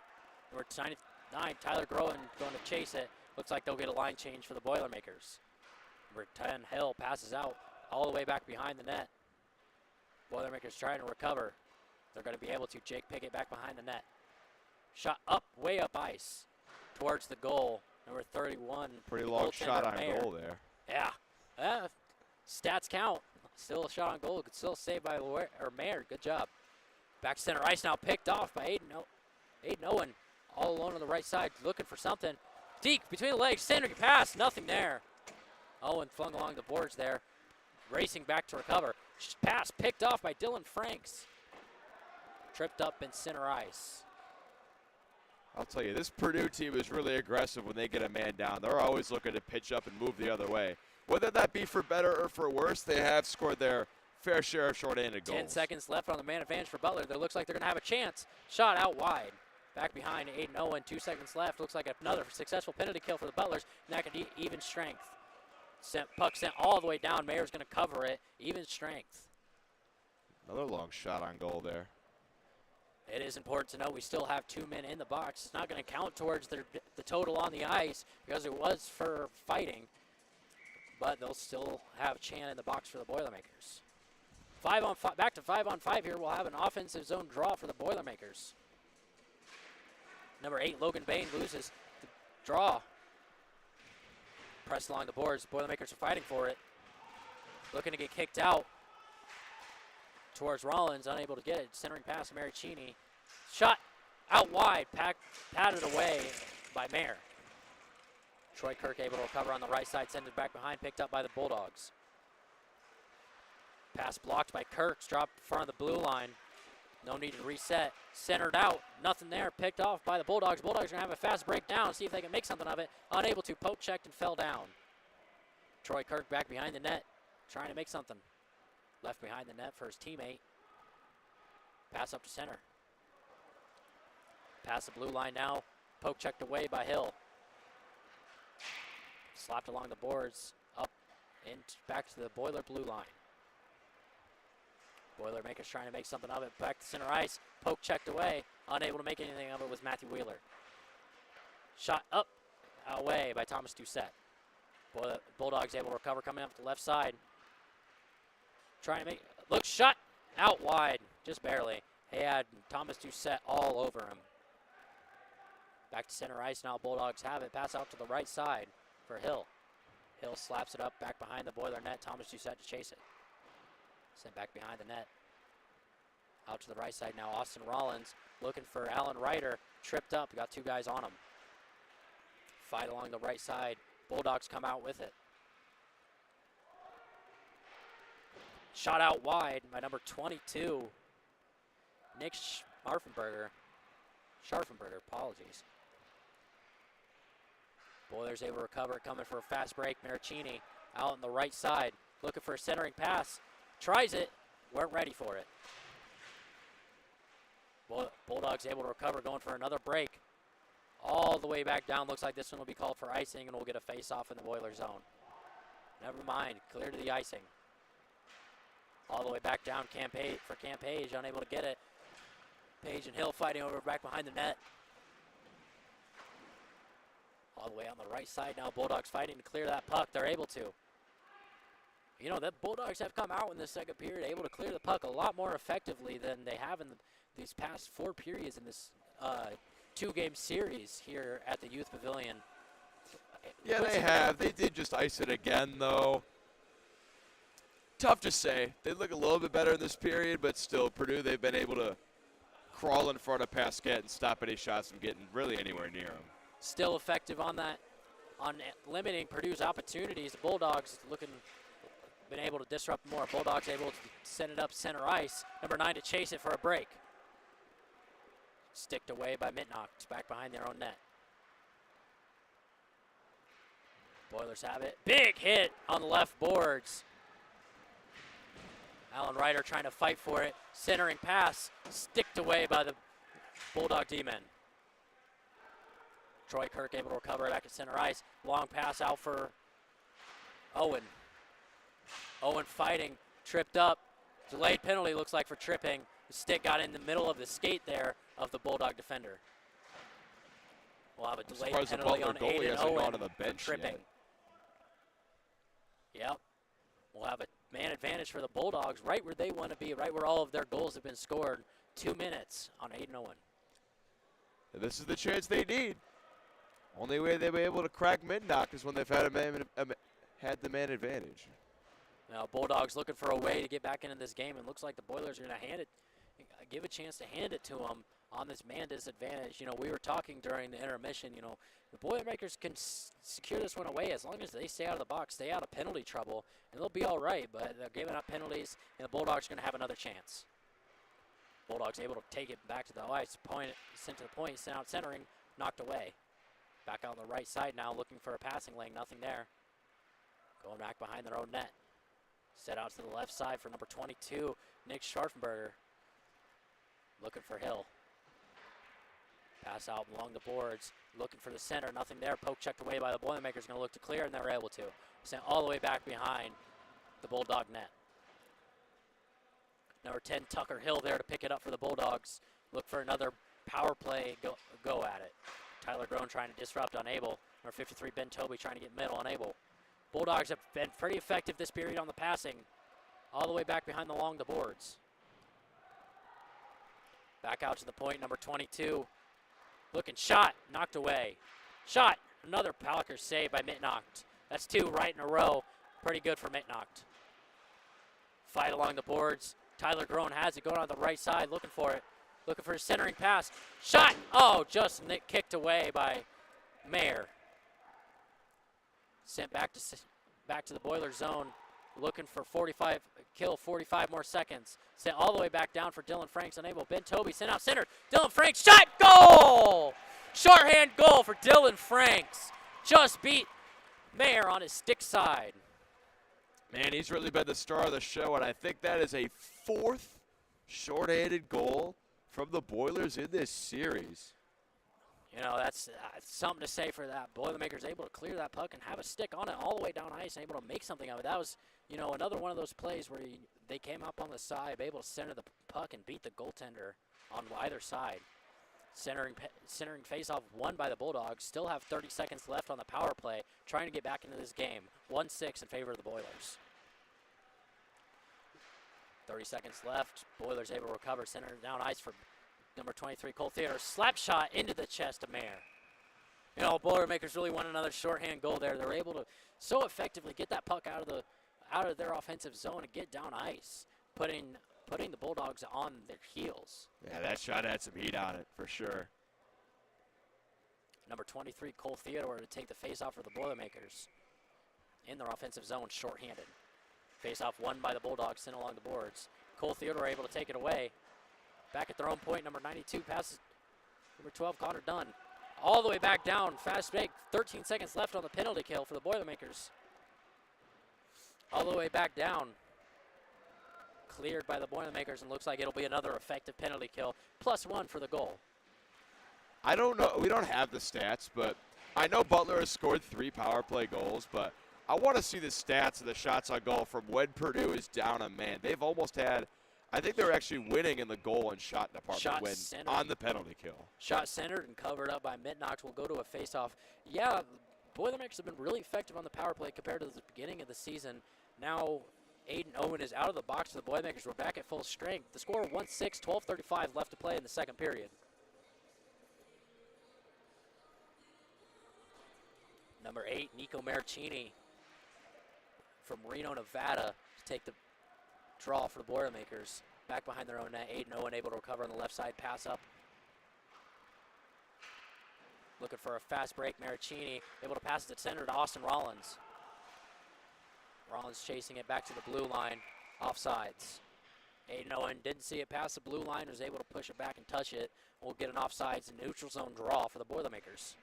Speaker 1: Number 99, Tyler Groen going to chase it. Looks like they'll get a line change for the Boilermakers. Number 10, Hill passes out all the way back behind the net. Boilermakers trying to recover. They're going to be able to. Jake Pickett back behind the net. Shot up, way up ice towards the goal. Number 31.
Speaker 2: Pretty long shot on goal there.
Speaker 1: Yeah. Stats count. Still a shot on goal. Could still saved by Mayer. Good job. Back to center ice now. Picked off by Aiden Owen. All alone on the right side. Looking for something. Deke between the legs. Centering pass. Nothing there. Owen flung along the boards there. Racing back to recover. Pass picked off by Dylan Franks. Tripped up in center ice.
Speaker 2: I'll tell you, this Purdue team is really aggressive when they get a man down. They're always looking to pitch up and move the other way. Whether that be for better or for worse, they have scored their fair share of short-handed goals.
Speaker 1: 10 seconds left on the man advantage for Butler. That looks like they're going to have a chance. Shot out wide. Back behind Aiden Owen. 2 seconds left. Looks like another successful penalty kill for the Butlers. And that could even strength. Puck sent all the way down. Mayer's going to cover it. Even strength.
Speaker 2: Another long shot on goal there.
Speaker 1: It is important to know we still have 2 men in the box. It's not going to count towards the total on the ice because it was for fighting. But they'll still have Chan in the box for the Boilermakers. 5-on-5, back to 5-on-5 here. We'll have an offensive zone draw for the Boilermakers. Number 8, Logan Bain loses the draw. Pressed along the boards. Boilermakers are fighting for it. Looking to get kicked out towards Rollins, unable to get it. Centering pass to Maricini. Shot out wide, patted away by Mayer. Troy Kirk able to recover on the right side, send it back behind, picked up by the Bulldogs. Pass blocked by Kirks, dropped in front of the blue line. No need to reset. Centered out, nothing there, picked off by the Bulldogs. Bulldogs are going to have a fast breakdown, see if they can make something of it. Unable to, poke checked and fell down. Troy Kirk back behind the net, trying to make something. Left behind the net for his teammate. Pass up to center. Pass the blue line now. Poke checked away by Hill. Slapped along the boards. Up and back to the Boiler blue line. Boilermakers trying to make something of it. Back to center ice. Poke checked away. Unable to make anything of it was Matthew Wheeler. Shot up. Away by Thomas Doucette. Bulldogs able to recover coming up the left side. Trying to make, look, shot out wide, just barely. He had Thomas Doucette all over him. Back to center ice now, Bulldogs have it. Pass out to the right side for Hill. Hill slaps it up back behind the Boiler net. Thomas Doucette to chase it. Sent back behind the net. Out to the right side now, Austin Rollins looking for Alan Ryder. Tripped up, got 2 guys on him. Fight along the right side. Bulldogs come out with it. Shot out wide by number 22, Nick Scharfenberger, apologies. Boilers able to recover, coming for a fast break. Maricini out on the right side, looking for a centering pass. Tries it, weren't ready for it. Bulldogs able to recover, going for another break. All the way back down. Looks like this one will be called for icing, and we'll get a face-off in the Boiler zone. Never mind. Clear to the icing. All the way back down for Camp Page, unable to get it. Page and Hill fighting over back behind the net. All the way on the right side now. Bulldogs fighting to clear that puck. They're able to. You know, the Bulldogs have come out in the second period able to clear the puck a lot more effectively than they have in these past 4 periods in this 2-game series here at the Youth Pavilion.
Speaker 2: Yeah, they have. They did just ice it again, though. Tough to say. They look a little bit better in this period, but still, Purdue, they've been able to crawl in front of Pasquette and stop any shots from getting really anywhere near them.
Speaker 1: Still effective on that, on limiting Purdue's opportunities. The Bulldogs been able to disrupt more. Bulldogs able to send it up center ice. Number 9 to chase it for a break. Sticked away by Mitnock, back behind their own net. Boilers have it. Big hit on the left boards. Alan Ryder trying to fight for it. Centering pass, sticked away by the Bulldog D-men. Troy Kirk able to recover back at center ice. Long pass out for Owen. Owen fighting, tripped up. Delayed penalty looks like for tripping. The stick got in the middle of the skate there of the Bulldog defender. We'll have a delayed penalty on Aiden Owen for tripping. Yep. We'll have a man advantage for the Bulldogs right where they want to be, right where all of their goals have been scored. 2 minutes on Aiden Owen.
Speaker 2: And this is the chance they need. Only way they'll be able to crack Midnock is when they've had the man advantage.
Speaker 1: Now Bulldogs looking for a way to get back into this game, and looks like the Boilers are going to give a chance to hand it to them on this man disadvantage. You know, we were talking during the intermission, you know, the Boilermakers can secure this one away as long as they stay out of the box, stay out of penalty trouble, and they'll be all right, but they're giving up penalties, and the Bulldogs are going to have another chance. Bulldogs able to take it back to the ice, sent to the point, sent out centering, knocked away. Back out on the right side now, looking for a passing lane, nothing there. Going back behind their own net. Set out to the left side for number 22, Nick Scharfenberger. Looking for Hill. Pass out along the boards, looking for the center, nothing there. Poke checked away by the Boilermakers, going to look to clear, and they were able to. Sent all the way back behind the Bulldog net. Number 10, Tucker Hill there to pick it up for the Bulldogs. Look for another power play, go at it. Tyler Groen trying to disrupt, unable. Number 53, Ben Toby trying to get middle, unable. Bulldogs have been pretty effective this period on the passing, all the way back behind along the boards. Back out to the point, number 22. Looking, shot, knocked away. Shot, another Packers save by Mitnock. That's 2 right in a row. Pretty good for Mitnock. Fight along the boards. Tyler Groen has it going on the right side, looking for it. Looking for a centering pass. Shot! Oh, just kicked away by Mayer. Sent back to the Boiler zone. Looking for 45 more seconds. Sent all the way back down for Dylan Franks, unable. Ben Toby sent out center. Dylan Franks, shot, goal! Shorthand goal for Dylan Franks. Just beat Mayer on his stick side.
Speaker 2: Man, he's really been the star of the show, and I think that is a 4th shorthanded goal from the Boilers in this series.
Speaker 1: You know, that's something to say for that. Boilermakers able to clear that puck and have a stick on it all the way down ice and able to make something of it. That was, you know, another one of those plays where they came up on the side, able to center the puck and beat the goaltender on either side. Centering faceoff won by the Bulldogs. Still have 30 seconds left on the power play, trying to get back into this game. 1-6 in favor of the Boilers. 30 seconds left. Boilers able to recover. Center down ice for number 23, Cole Theodore. Slap shot into the chest of Mayer. You know, Boilermakers really want another shorthand goal there. They're able to so effectively get that puck out of their offensive zone and get down ice, putting the Bulldogs on their heels.
Speaker 2: Yeah, that shot had some heat on it for sure.
Speaker 1: Number 23, Cole Theodore, to take the face-off for the Boilermakers in their offensive zone, shorthanded. Face-off won by the Bulldogs, sent along the boards. Cole Theodore able to take it away. Back at their own point, number 92 passes number 12, Connor Dunn. All the way back down, fast break, 13 seconds left on the penalty kill for the Boilermakers. All the way back down. cleared by the Boilermakers, and looks like it'll be another effective penalty kill. +1 for the goal.
Speaker 2: I don't know. We don't have the stats, but I know Butler has scored 3 power play goals, but I want to see the stats of the shots on goal from when Purdue is down a man. They've almost had, I think they're actually winning in the goal and shot department when on the penalty kill.
Speaker 1: Shot centered and covered up by Mittenox. Will go to a face-off. Yeah, Boilermakers have been really effective on the power play compared to the beginning of the season. Now Aiden Owen is out of the box. The Boilermakers were back at full strength. The score 1-6, 12:35 left to play in the second period. Number 8, Nico Maricini from Reno, Nevada, to take the draw for the Boilermakers. Back behind their own net, Aiden Owen able to recover on the left side, pass up. Looking for a fast break, Maricini able to pass it to center to Austin Rollins. Rollins chasing it back to the blue line, offsides. Aiden Owen didn't see it past the blue line, was able to push it back and touch it. We'll get an offsides and neutral zone draw for the Boilermakers.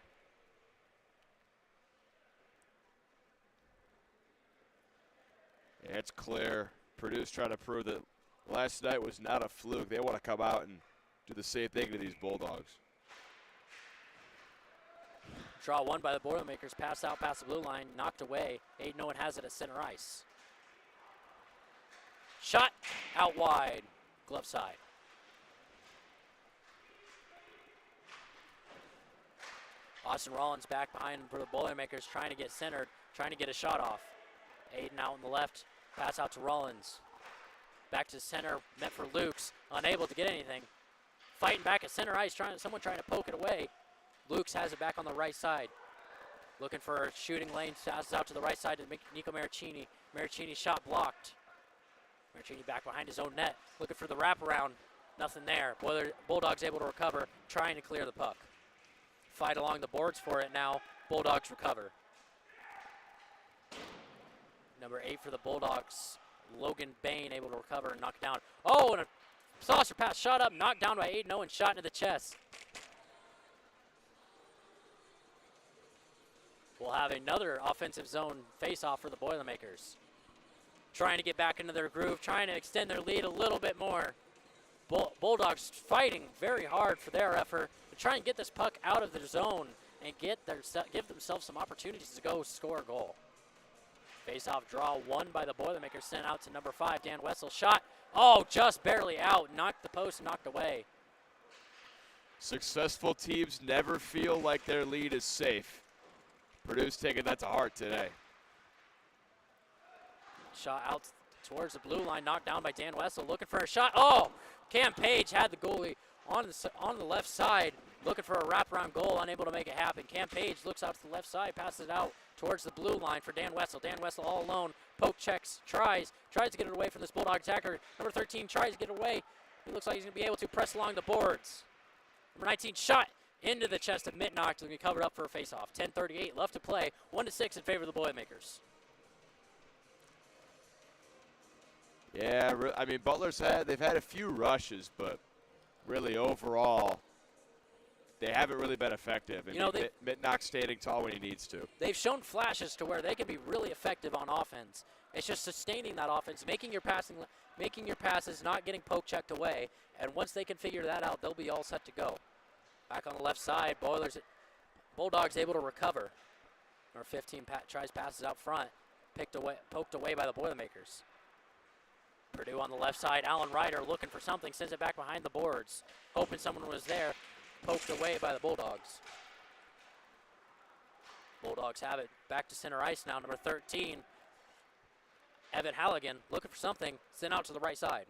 Speaker 2: Yeah, it's clear. Purdue's trying to prove that last night was not a fluke. They want to come out and do the same thing to these Bulldogs.
Speaker 1: Draw 1 by the Boilermakers, pass out past the blue line, knocked away. Aiden Owen has it at center ice. Shot out wide, glove side. Austin Rollins back behind for the Boilermakers, trying to get centered, trying to get a shot off. Aiden out on the left, pass out to Rollins. Back to center, meant for Lukes, unable to get anything. Fighting back at center ice, someone trying to poke it away. Lukes has it back on the right side. Looking for a shooting lane, passes out to the right side to Nico Maricini. Maricini shot blocked. Maricini back behind his own net, looking for the wraparound. Nothing there. Bulldogs able to recover, trying to clear the puck. Fight along the boards for it now. Bulldogs recover. Number 8 for the Bulldogs, Logan Bain able to recover and knock down. Oh, and a saucer pass shot up, knocked down by Aiden Owen, shot into the chest. We'll have another offensive zone face-off for the Boilermakers. Trying to get back into their groove, trying to extend their lead a little bit more. Bulldogs fighting very hard for their effort to try and get this puck out of their zone and give themselves some opportunities to go score a goal. Face-off draw 1 by the Boilermakers, sent out to number 5, Dan Wessel. Shot, oh, just barely out, knocked the post, knocked away.
Speaker 2: Successful teams never feel like their lead is safe. Purdue's taking that to heart today.
Speaker 1: Shot out towards the blue line, knocked down by Dan Wessel, looking for a shot. Oh, Cam Page had the goalie on the left side, looking for a wraparound goal, unable to make it happen. Cam Page looks out to the left side, passes it out towards the blue line for Dan Wessel. Dan Wessel all alone, poke checks, tries to get it away from this Bulldog attacker. Number 13 tries to get away. He looks like he's going to be able to press along the boards. Number 19 shot into the chest of Mittenox, to be covered up for a face-off. 10:38 left to play, 1-6 in favor of the Boilermakers.
Speaker 2: Yeah, I mean, they've had a few rushes, but really overall, they haven't really been effective. I mean, Mittenox standing tall when he needs to.
Speaker 1: They've shown flashes to where they can be really effective on offense. It's just sustaining that offense, making your passes, not getting poke checked away. And once they can figure that out, they'll be all set to go. Back on the left side, Bulldogs able to recover. Number 15 tries passes out front, poked away by the Boilermakers. Purdue on the left side, Allen Ryder looking for something, sends it back behind the boards, hoping someone was there, poked away by the Bulldogs. Bulldogs have it back to center ice now, number 13. Evan Halligan looking for something, sent out to the right side.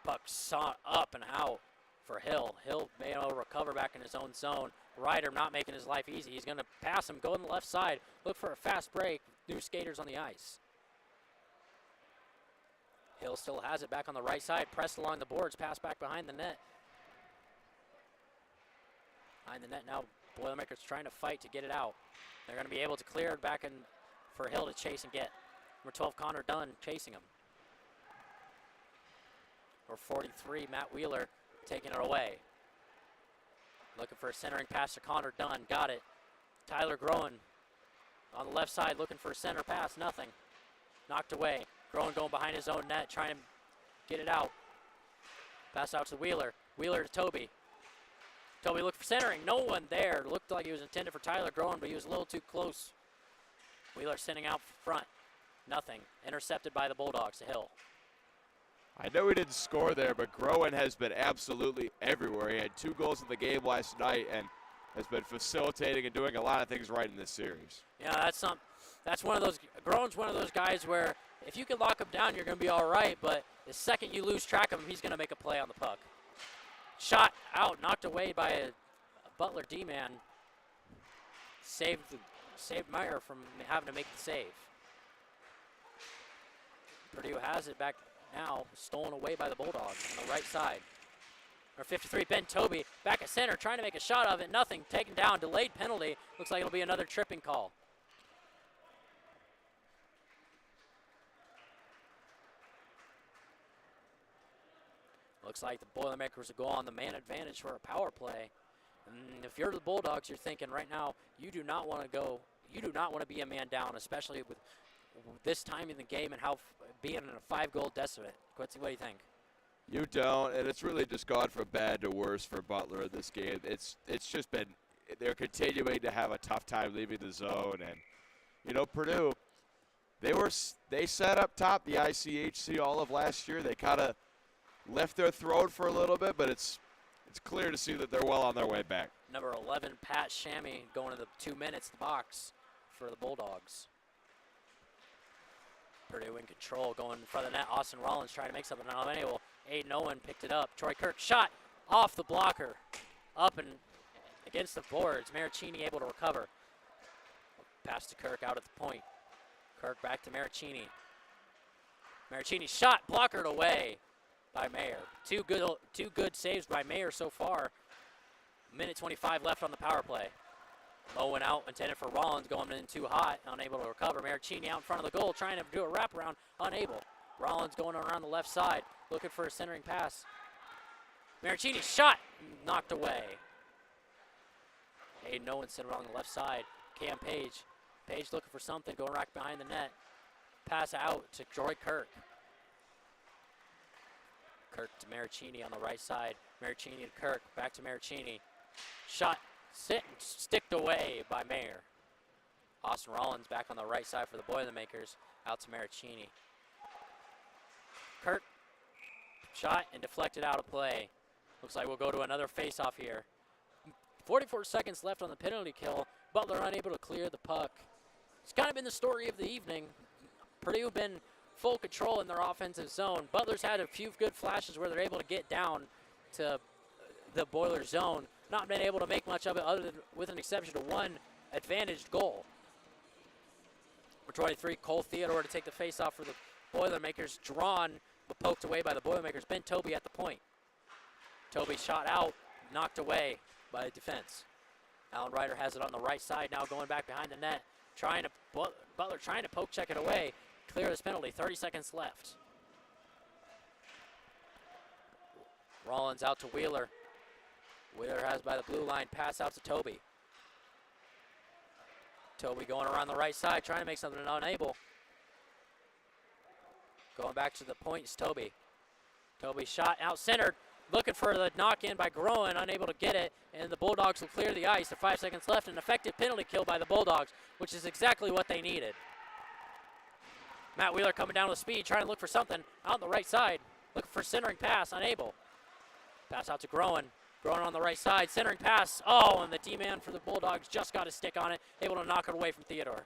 Speaker 1: Puck saw up and out for Hill. Hill may able to recover back in his own zone. Ryder not making his life easy. He's going to pass him, go on the left side, look for a fast break. New skaters on the ice. Hill still has it back on the right side, pressed along the boards, pass back behind the net. Behind the net now, Boilermakers trying to fight to get it out. They're going to be able to clear it back in for Hill to chase and get. Number 12, Connor Dunn chasing him. Or 43, Matt Wheeler taking it away. Looking for a centering pass to Connor Dunn. Got it. Tyler Groen on the left side looking for a center pass, nothing. Knocked away. Groen going behind his own net, trying to get it out. Pass out to Wheeler. Wheeler to Toby. Toby looked for centering. No one there. Looked like he was intended for Tyler Groen, but he was a little too close. Wheeler sending out front. Nothing. Intercepted by the Bulldogs to Hill.
Speaker 2: I know he didn't score there, but Groen has been absolutely everywhere. He had 2 goals in the game last night and has been facilitating and doing a lot of things right in this series.
Speaker 1: Yeah, that's one of those. Groen's one of those guys where if you can lock him down, you're going to be all right. But the second you lose track of him, he's going to make a play on the puck. Shot out, knocked away by a Butler D-man. Saved Meyer from having to make the save. Purdue has it back now, stolen away by the Bulldogs on the right side. Number 53, Ben Toby, back at center, trying to make a shot of it. Nothing, taken down, delayed penalty. Looks like it'll be another tripping call. Looks like the Boilermakers will go on the man advantage for a power play. And if you're the Bulldogs, you're thinking right now, you do not want to be a man down, especially with this time in the game and how being in a 5-goal deficit. Quincy, what do you think?
Speaker 2: You don't, and it's really just gone from bad to worse for Butler in this game. It's just been, they're continuing to have a tough time leaving the zone. And, you know, Purdue, they set up top the ICHC all of last year. They kind of left their throat for a little bit, but it's clear to see that they're well on their way back.
Speaker 1: Number 11, Pat Shammy, going to the 2 minutes box for the Bulldogs. Purdue in control, going in front of the net. Austin Rollins trying to make something unable. Aiden Owen picked it up. Troy Kirk shot off the blocker. Up and against the boards. Maricini able to recover. Pass to Kirk out at the point. Kirk back to Maricini. Maricini shot, blockered away by Mayer. Two good saves by Mayer so far. Minute 25 left on the power play. Owen out, intended for Rollins, going in too hot, unable to recover. Maricini out in front of the goal, trying to do a wraparound, unable. Rollins going around the left side, looking for a centering pass. Maricini shot, knocked away. Aiden Owen sitting on the left side. Cam Page. Page looking for something, going right behind the net. Pass out to Troy Kirk. Kirk to Maricini on the right side. Maricini to Kirk, back to Maricini. Shot. Sticked away by Mayer. Austin Rollins back on the right side for the Boilermakers. Out to Maricini. Kirk shot and deflected out of play. Looks like we'll go to another face-off here. 44 seconds left on the penalty kill. Butler unable to clear the puck. It's kind of been the story of the evening. Purdue been full control in their offensive zone. Butler's had a few good flashes where they're able to get down to the Boiler zone. Not been able to make much of it other than with an exception to one advantaged goal. For 23, Cole Theodore to take the face-off for the Boilermakers. Drawn, but poked away by the Boilermakers. Ben Toby at the point. Toby shot out, knocked away by the defense. Alan Ryder has it on the right side now, going back behind the net. Butler trying to poke check it away. Clear this penalty, 30 seconds left. Rollins out to Wheeler. Wheeler has by the blue line, pass out to Toby. Toby going around the right side, trying to make something unable. Going back to the point is Toby. Toby shot out centered, looking for the knock-in by Groen, unable to get it, and the Bulldogs will clear the ice. 5 seconds left, an effective penalty kill by the Bulldogs, which is exactly what they needed. Matt Wheeler coming down with speed, trying to look for something out on the right side, looking for centering pass, unable. Pass out to Groen. Groen on the right side, centering pass. Oh, and the D-man for the Bulldogs just got a stick on it, able to knock it away from Theodore.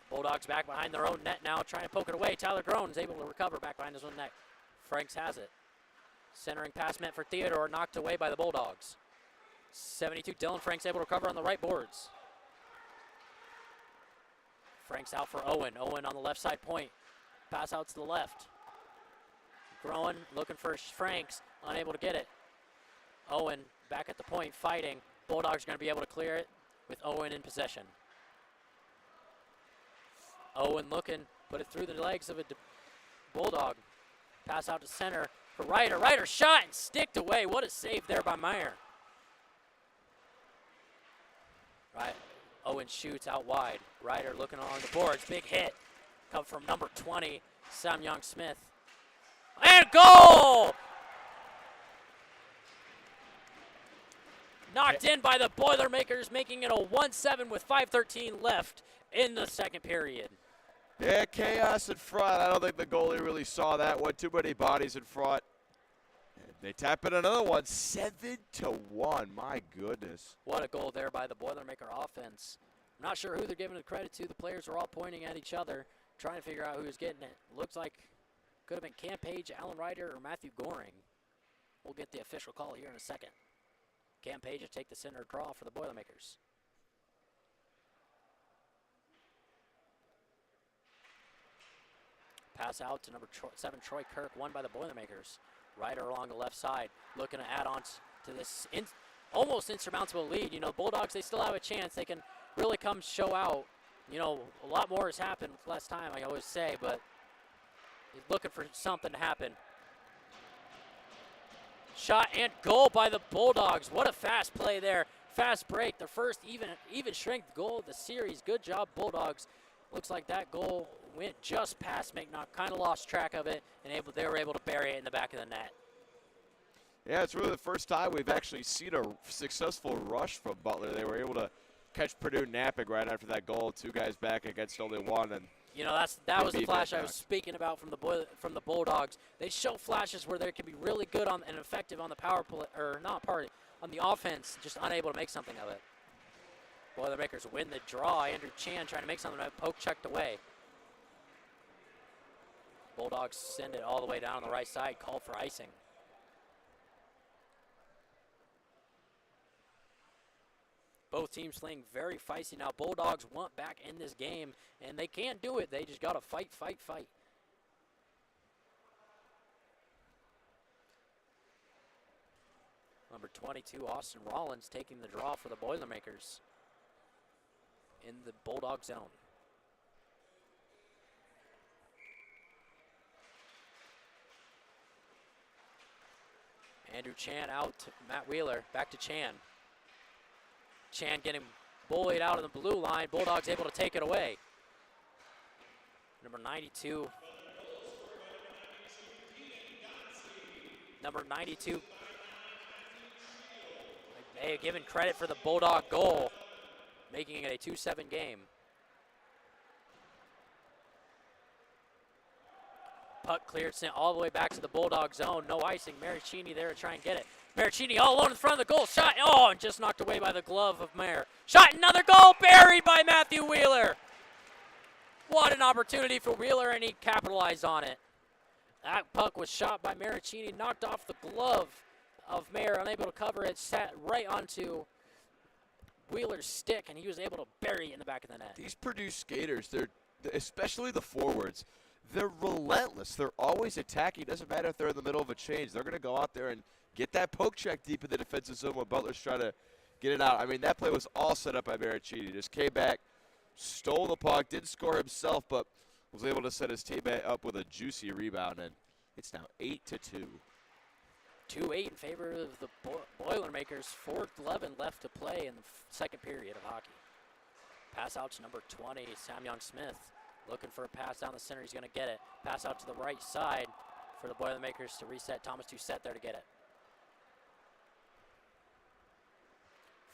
Speaker 1: Bulldogs back behind their own net now, trying to poke it away. Tyler Groen is able to recover back behind his own net. Franks has it. Centering pass meant for Theodore, knocked away by the Bulldogs. 72, Dylan Franks able to recover on the right boards. Franks out for Owen. Owen on the left side point. Pass out to the left. Groen looking for Franks, unable to get it. Owen back at the point, fighting. Bulldogs are going to be able to clear it with Owen in possession. Owen looking, put it through the legs of a Bulldog. Pass out to center for Ryder. Ryder shot and sticked away. What a save there by Meyer. Right. Owen shoots out wide. Ryder looking along the boards. Big hit. Come from number 20, Samyoung Smith. And goal! Knocked in by the Boilermakers, making it a 1-7 with 5:13 left in the second period.
Speaker 2: Yeah, chaos in front. I don't think the goalie really saw that one. Too many bodies in front. And they tap in another one, 7-1. My goodness.
Speaker 1: What a goal there by the Boilermaker offense. I'm not sure who they're giving the credit to. The players are all pointing at each other, trying to figure out who's getting it. Looks like could have been Cam Page, Alan Ryder, or Matthew Goring. We'll get the official call here in a second. Cam Page will take the center draw for the Boilermakers. Pass out to number 7, Troy Kirk, won by the Boilermakers. Ryder along the left side, looking to add on to this almost insurmountable lead. You know, Bulldogs, they still have a chance. They can really come show out. You know, a lot more has happened last time, I always say, but he's looking for something to happen. Shot and goal by the Bulldogs. What a fast play there. Fast break, the first even strength goal of the series. Good job, Bulldogs. Looks like that goal went just past McNaught, kind of lost track of it, and they were able to bury it in the back of the net.
Speaker 2: Yeah, it's really the first time we've actually seen a successful rush from Butler. They were able to catch Purdue napping right after that goal. 2 guys back against only 1, and
Speaker 1: you know, that was the flash I was speaking about from the Bulldogs. They show flashes where they can be really good on and effective on the power play, or not party, on the offense, just unable to make something of it. Boilermakers win the draw. Andrew Chan trying to make something of it, poke checked away. Bulldogs send it all the way down the right side, called for icing. Both teams playing very feisty now. Bulldogs want back in this game, and they can't do it. They just got to fight, fight, fight. Number 22, Austin Rollins, taking the draw for the Boilermakers in the Bulldog zone. Andrew Chan out to Matt Wheeler. Back to Chan. Chan getting bullied out of the blue line. Bulldogs able to take it away. Number 92. Number 92. They have given credit for the Bulldog goal, making it a 2-7 game. Puck cleared, sent all the way back to the Bulldog zone. No icing. Maricini there to try and get it. Maricini all alone in front of the goal. Shot. Oh, and just knocked away by the glove of Mayer. Shot, another goal, buried by Matthew Wheeler. What an opportunity for Wheeler, and he capitalized on it. That puck was shot by Maricini, knocked off the glove of Mayer, unable to cover it, sat right onto Wheeler's stick, and he was able to bury it in the back of the net.
Speaker 2: These Purdue skaters, they're especially the forwards, they're relentless. They're always attacking. Doesn't matter if they're in the middle of a change. They're going to go out there and get that poke check deep in the defensive zone when Butler's trying to get it out. I mean, that play was all set up by Maricini. Just came back, stole the puck, didn't score himself, but was able to set his teammate up with a juicy rebound, and it's now 8-2.
Speaker 1: 2-8 in favor of the Boilermakers. 4:11 left to play in the second period of hockey. Pass out to number 20, Samyoung Smith. Looking for a pass down the center. He's going to get it. Pass out to the right side for the Boilermakers to reset. Thomas Doucette there to get it.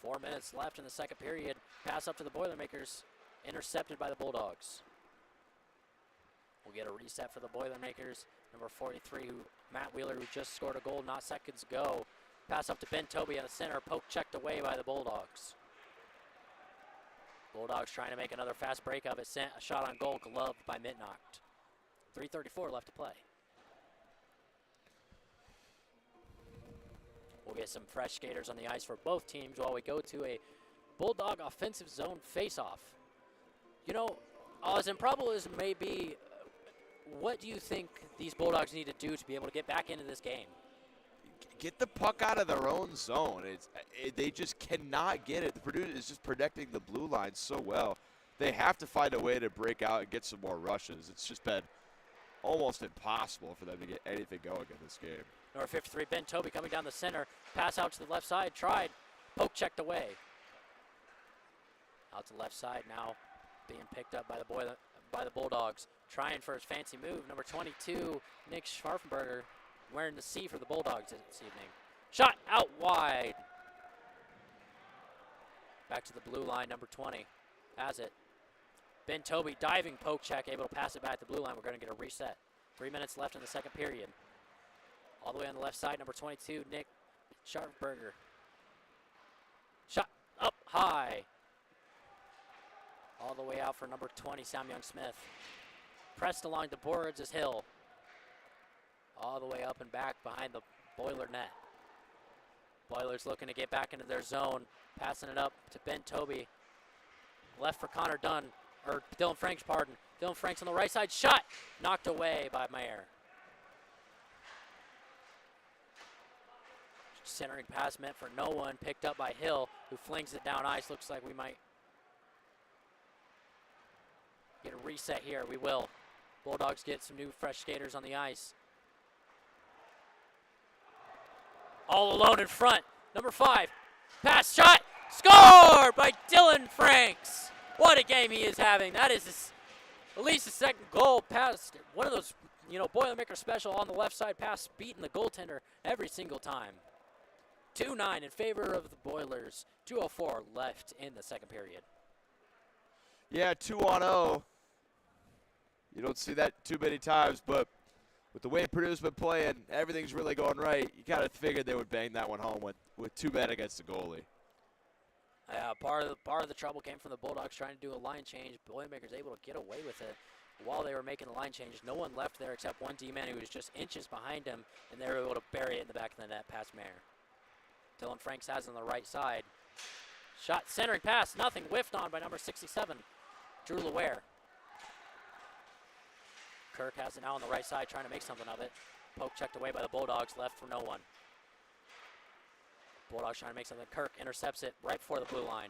Speaker 1: 4 minutes left in the second period. Pass up to the Boilermakers. Intercepted by the Bulldogs. We'll get a reset for the Boilermakers. Number 43, Matt Wheeler, who just scored a goal not seconds ago. Pass up to Ben Toby at the center. Poke checked away by the Bulldogs. Bulldogs trying to make another fast break of it. Sent a shot on goal, gloved by McNaught. 3:34 left to play. We'll get some fresh skaters on the ice for both teams while we go to a Bulldog offensive zone face-off. You know, as improbable as it may be, what do you think these Bulldogs need to do to be able to get back into this game?
Speaker 2: Get the puck out of their own zone. They just cannot get it. The Purdue is just protecting the blue line so well. They have to find a way to break out and get some more rushes. It's just been almost impossible for them to get anything going in this game.
Speaker 1: Number 53, Ben Toby coming down the center. Pass out to the left side. Tried. Poke checked away. Out to the left side now, being picked up by the Bulldogs. Trying for his fancy move, number 22, Nick Scharfenberger, wearing the C for the Bulldogs this evening. Shot out wide. Back to the blue line, number 20 has it. Ben Toby diving poke check, able to pass it back to the blue line. We're going to get a reset. 3 minutes left in the second period. All the way on the left side, number 22, Nick Scharfenberger. Shot up high. All the way out for number 20, Sam Young-Smith. Pressed along the boards is Hill. All the way up and back behind the Boiler net. Boilers looking to get back into their zone. Passing it up to Ben Toby. Left for Connor Dunn, or Dylan Franks, pardon. Dylan Franks on the right side, shot! Knocked away by Mayer. Centering pass meant for no one, picked up by Hill, who flings it down ice. Looks like we might get a reset here. We will. Bulldogs get some new fresh skaters on the ice. All alone in front. Number 5. Pass, shot, scored by Dylan Franks. What a game he is having. That is at least his second goal. Pass, one of those, Boilermaker special on the left side pass, beating the goaltender every single time. 2-9 in favor of the Boilers. 2:04 left in the second period.
Speaker 2: Yeah, 2-on-0. You don't see that too many times, but with the way Purdue's been playing, everything's really going right. You kind of figured they would bang that one home with 2 men against the goalie.
Speaker 1: Yeah, part of the trouble came from the Bulldogs trying to do a line change. Boilermakers able to get away with it while they were making the line change. No one left there except one D-man who was just inches behind him, and they were able to bury it in the back of the net past Mayer. Dylan Franks has it on the right side. Shot, centering pass, nothing. Whiffed on by number 67, Drew Leware. Kirk has it now on the right side, trying to make something of it. Poke checked away by the Bulldogs, left for no one. Bulldogs trying to make something. Kirk intercepts it right before the blue line.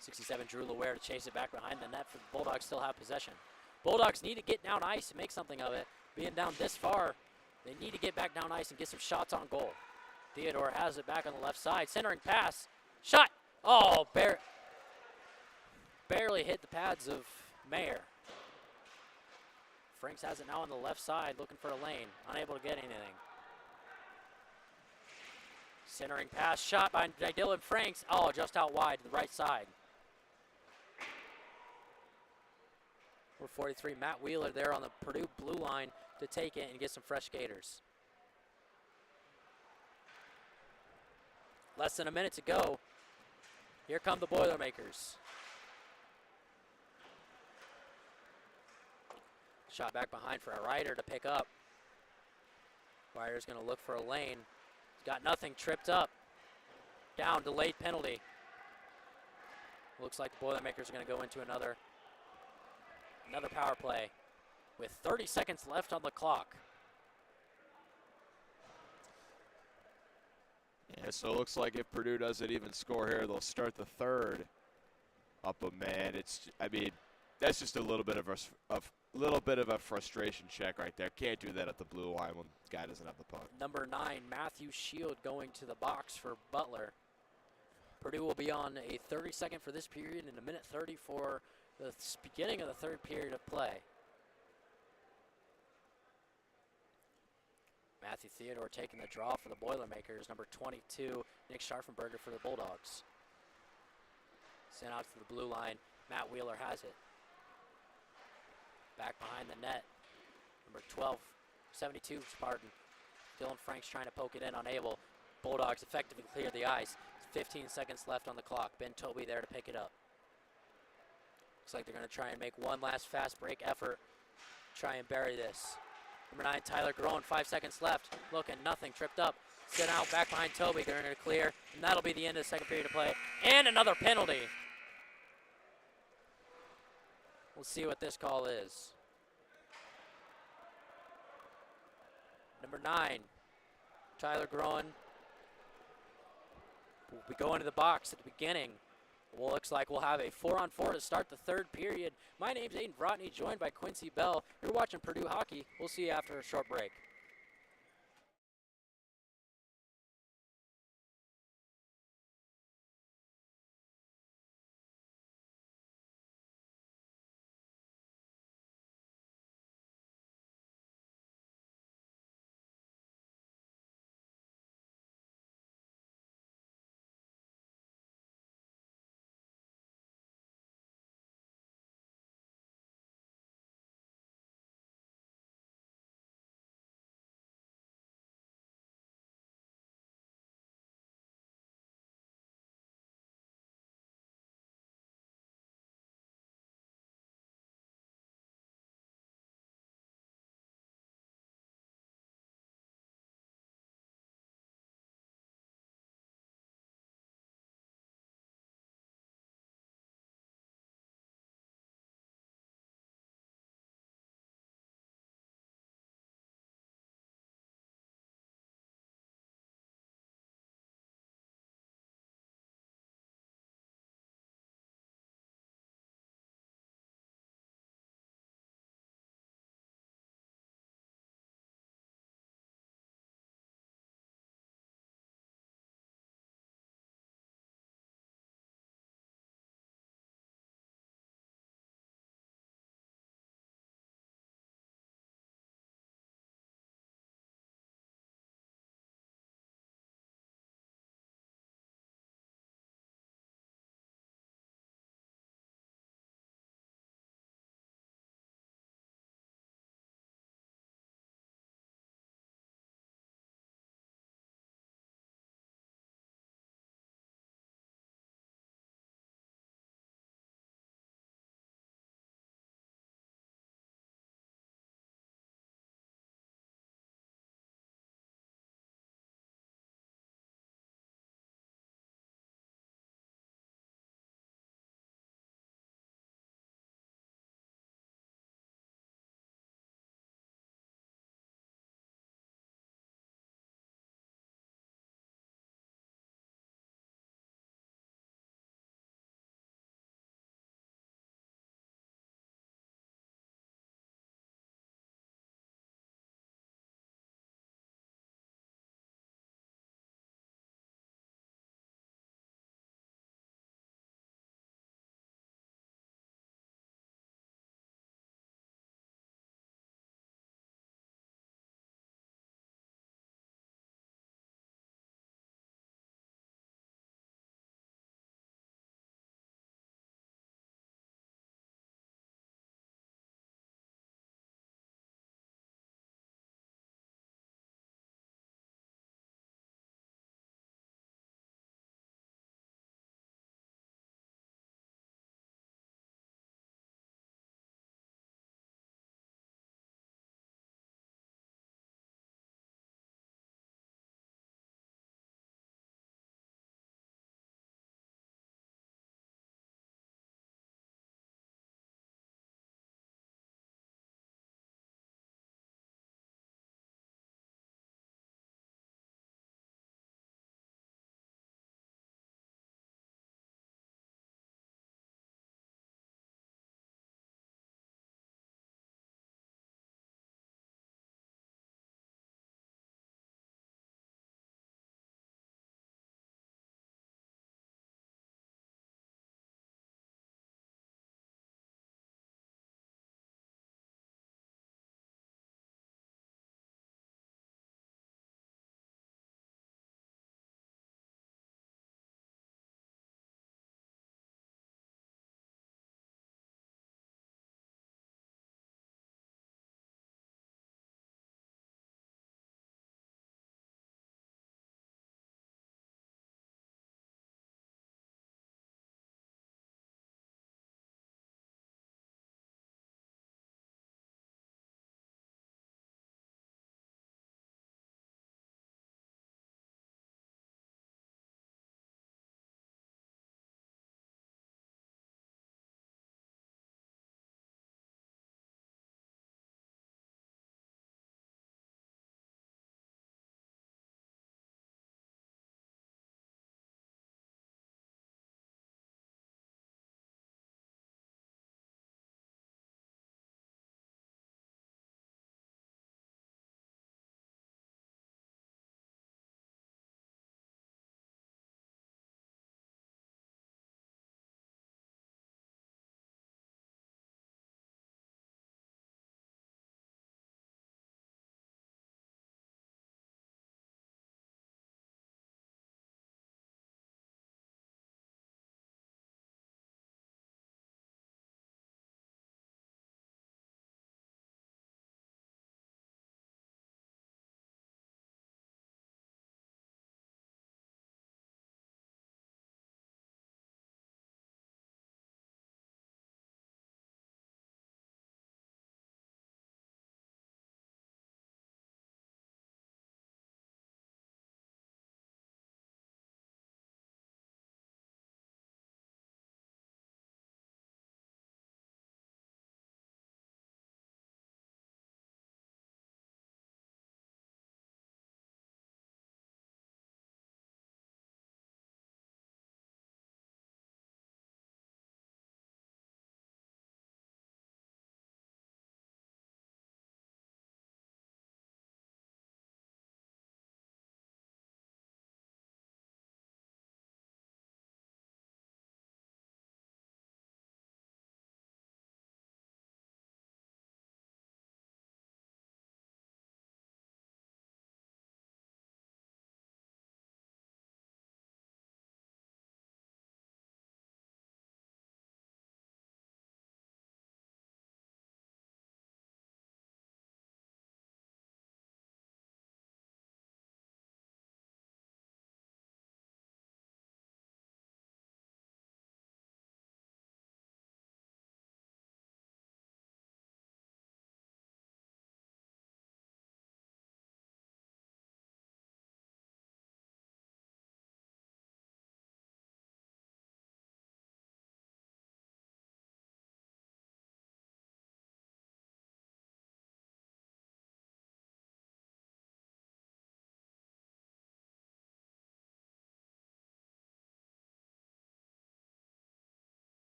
Speaker 1: 67, Drew Leware to chase it back behind the net for the Bulldogs, still have possession. Bulldogs need to get down ice and make something of it. Being down this far, they need to get back down ice and get some shots on goal. Theodore has it back on the left side. Centering pass. Shot. Oh, barely hit the pads of Mayer. Franks has it now on the left side, looking for a lane. Unable to get anything. Centering pass. Shot by Dylan Franks. Oh, just out wide to the right side. We're 43. Matt Wheeler there on the Purdue blue line to take it and get some fresh skaters. Less than a minute to go. Here come the Boilermakers. Shot back behind for a Ryder to pick up. Ryder's going to look for a lane. He's got nothing, tripped up. Down, delayed penalty. Looks like the Boilermakers are going to go into another power play with 30 seconds left on the clock.
Speaker 2: Yeah, so it looks like if Purdue doesn't even score here, they'll start the third up a man. That's just a little bit of a frustration check right there. Can't do that at the blue line when the guy doesn't have the puck.
Speaker 1: Number 9, Matthew Shield going to the box for Butler. Purdue will be on a 30-second for this period and a minute 30 for the beginning of the third period of play. Matthew Theodore taking the draw for the Boilermakers. Number 22, Nick Scharfenberger for the Bulldogs. Sent out to the blue line. Matt Wheeler has it. Back behind the net. Number 72, pardon. Dylan Franks trying to poke it in, unable. Bulldogs effectively cleared the ice. 15 seconds left on the clock. Ben Toby there to pick it up. Looks like they're going to try and make one last fast break effort. Try and bury this. Number 9, Tyler Groen, 5 seconds left. Looking, nothing, tripped up. Sent out, back behind Toby. They're going to clear, and that'll be the end of the second period of play. And another penalty. We'll see what this call is. Number 9, Tyler Groen will be going to the box at the beginning. Well, looks like we'll have a 4-on-4 to start the third period. My name's Aiden Vrotny, joined by Quincy Bell. You're watching Purdue Hockey. We'll see you after a short break.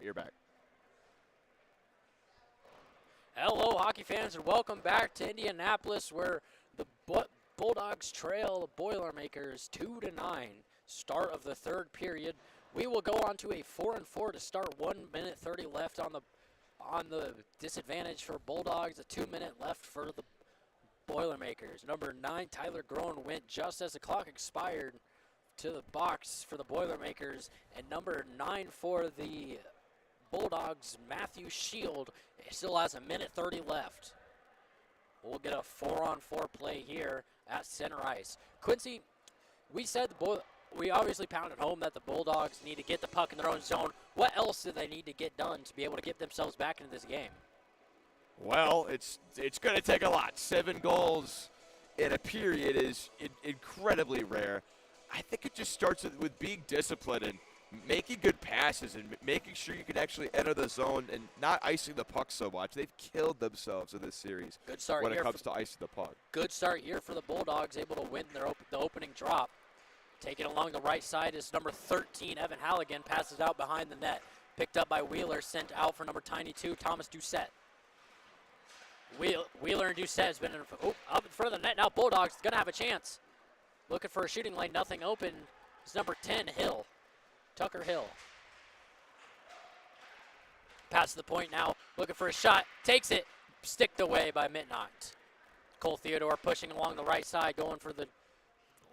Speaker 2: you're back.
Speaker 1: Hello, hockey fans, and welcome back to Indianapolis, where the Bulldogs trail the Boilermakers 2-9. Start of the third period. We will go on to a 4-4 to start. 1 minute 30 left on the disadvantage for Bulldogs. A 2 minute left for the Boilermakers. Number 9, Tyler Groen, went just as the clock expired to the box for the Boilermakers, and number 9 for the Bulldogs, Matthew Shield, still has a minute 30 left. We'll get a 4-on-4 play here at center ice. Quincy, we said we obviously pounded home that the Bulldogs need to get the puck in their own zone. What else do they need to get done to be able to get themselves back into this game?
Speaker 2: Well, it's going to take a lot. 7 goals in a period is incredibly rare. I think it just starts with being disciplined and making good passes and making sure you can actually enter the zone and not icing the puck so much. They've killed themselves in this series
Speaker 1: Good start
Speaker 2: when it
Speaker 1: here
Speaker 2: comes to icing the puck.
Speaker 1: Good start here for the Bulldogs, able to win the opening drop. Taking along the right side is number 13, Evan Halligan, passes out behind the net. Picked up by Wheeler, sent out for number 92, Thomas Doucette. Wheeler and Doucette has been up in front of the net. Now Bulldogs going to have a chance. Looking for a shooting lane, nothing open. It's number 10, Hill. Tucker Hill. Pass to the point now, looking for a shot, takes it, sticked away by Mitnocht. Cole Theodore pushing along the right side, going for the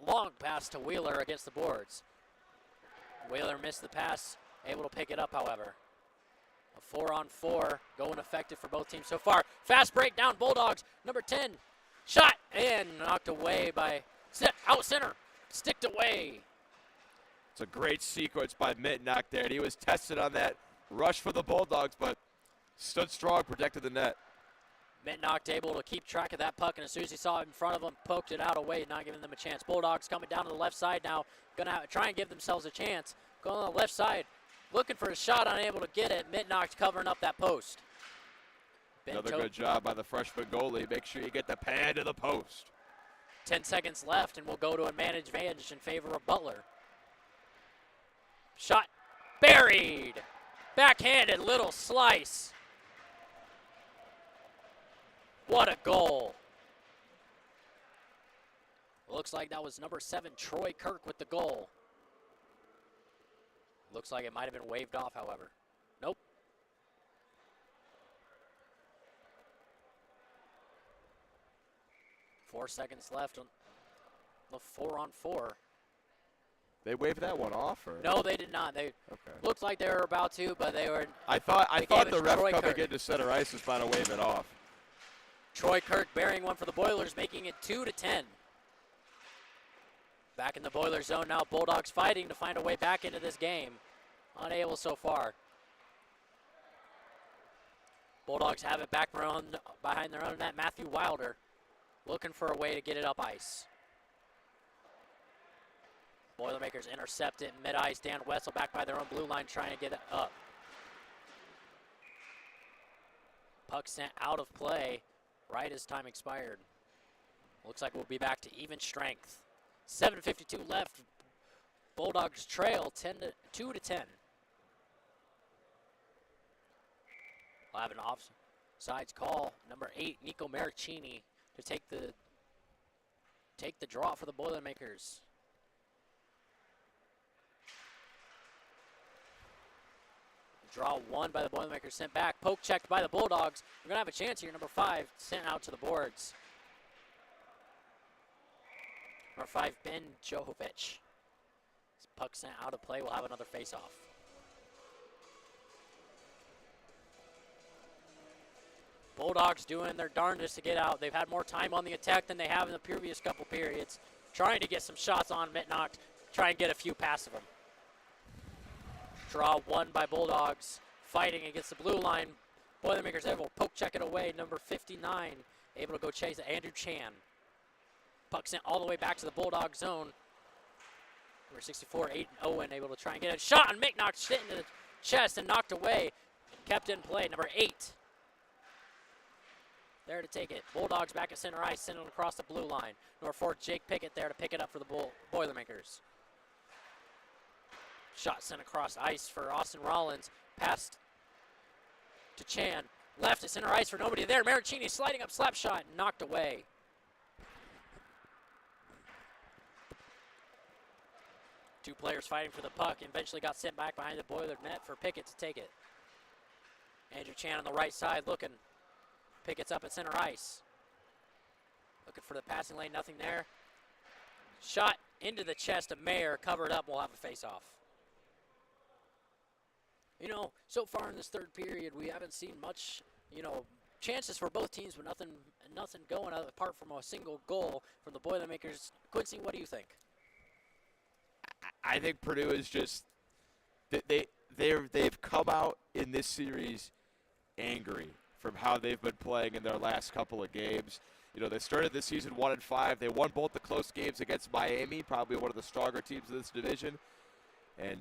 Speaker 1: long pass to Wheeler against the boards. Wheeler missed the pass, able to pick it up, however. A 4-on-4, going effective for both teams so far. Fast breakdown, Bulldogs, number 10, shot, and knocked away by out center, sticked away.
Speaker 2: It's a great sequence by Mitnock there, and he was tested on that rush for the Bulldogs, but stood strong, protected the net.
Speaker 1: Mitnock able to keep track of that puck, and as soon as he saw it in front of him, poked it out away, not giving them a chance. Bulldogs coming down to the left side now, going to try and give themselves a chance. Going on the left side, looking for a shot, unable to get it. Mitnock covering up that post.
Speaker 2: Another good job by the freshman goalie. Make sure you get the pad to the post.
Speaker 1: 10 seconds left, and we'll go to a man advantage in favor of Butler. Shot buried. Backhanded little slice. What a goal. Looks like that was number 7, Troy Kirk, with the goal. Looks like it might have been waved off, however. Nope. Four seconds left on the 4-on-4.
Speaker 2: They waved that one off, or
Speaker 1: no? They did not. They looked like they were about to, but they were.
Speaker 2: I thought the ref coming into center ice was about to wave it off.
Speaker 1: Troy Kirk burying one for the Boilers, making it 2-10. Back in the Boiler zone now. Bulldogs fighting to find a way back into this game. Unable so far. Bulldogs have it back behind their own net. Matthew Wilder looking for a way to get it up ice. Boilermakers intercept it mid-ice. Dan Wessel back by their own blue line trying to get it up. Puck sent out of play right as time expired. Looks like we'll be back to even strength. 7:52 left. Bulldogs trail 2-10. We'll have an offsides call. Number 8, Nico Maricini, to take the draw for the Boilermakers. Draw 1 by the Boilermakers, sent back. Poke checked by the Bulldogs. We're going to have a chance here. Number 5 sent out to the boards. Number 5, Ben Johovic. Puck sent out of play. We'll have another face-off. Bulldogs doing their darndest to get out. They've had more time on the attack than they have in the previous couple periods. Trying to get some shots on Mitnock. Try and get a few past of him. Draw 1 by Bulldogs, fighting against the blue line. Boilermakers able to poke check it away. Number 59 able to go chase it. Andrew Chan. Puck sent all the way back to the Bulldog zone. Number 64, Aiden Owen, able to try and get a shot, and Mitnock hit into the chest and knocked away. Kept in play. Number 8 there to take it. Bulldogs back at center ice, sending it across the blue line. Number 4, Jake Pickett there to pick it up for the Boilermakers. Shot sent across ice for Austin Rollins. Past to Chan. Left to center ice for nobody there. Maricini sliding up, slap shot, knocked away. Two players fighting for the puck. Eventually got sent back behind the Boiler net for Pickett to take it. Andrew Chan on the right side looking. Pickett's up at center ice. Looking for the passing lane, nothing there. Shot into the chest of Mayer, covered up, we'll have a face-off. You know, so far in this third period, we haven't seen much, you know, chances for both teams, but nothing going apart from a single goal from the Boilermakers. Quincy, what do you think?
Speaker 2: I think Purdue is just they've come out in this series angry from how they've been playing in their last couple of games. You know, they started this season 1-5. They won both the close games against Miami, probably one of the stronger teams in this division, and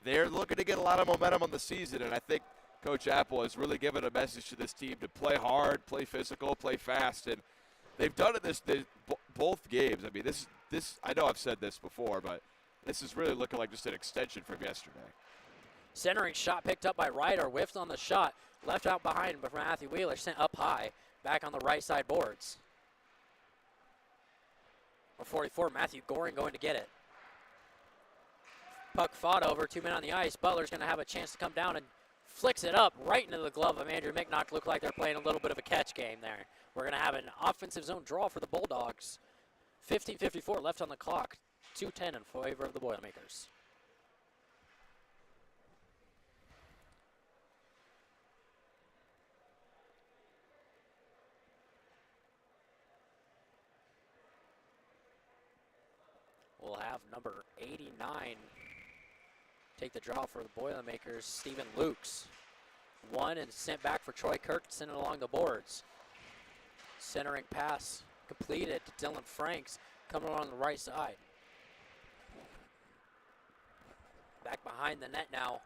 Speaker 2: they're looking to get a lot of momentum on the season. And I think Coach Apple has really given a message to this team to play hard, play physical, play fast, and they've done it both games. I mean, this I know I've said this before, but this is really looking like just an extension from yesterday.
Speaker 1: Centering shot picked up by Ryder, whiffed on the shot, left out behind, but from Matthew Wheeler, sent up high, back on the right side boards. Or 44, Matthew Goring going to get it. Puck fought over, 2 men on the ice. Butler's going to have a chance to come down and flicks it up right into the glove of Andrew Micknock. Looked like they're playing a little bit of a catch game there. We're going to have an offensive zone draw for the Bulldogs. 15:54 left on the clock. 2:10 in favor of the Boilermakers. We'll have number 89 take the draw for the Boilermakers, Stephen Lukes. One and sent back for Troy Kirk to send it along the boards. Centering pass completed to Dylan Franks, coming along the right side. Back behind the net now.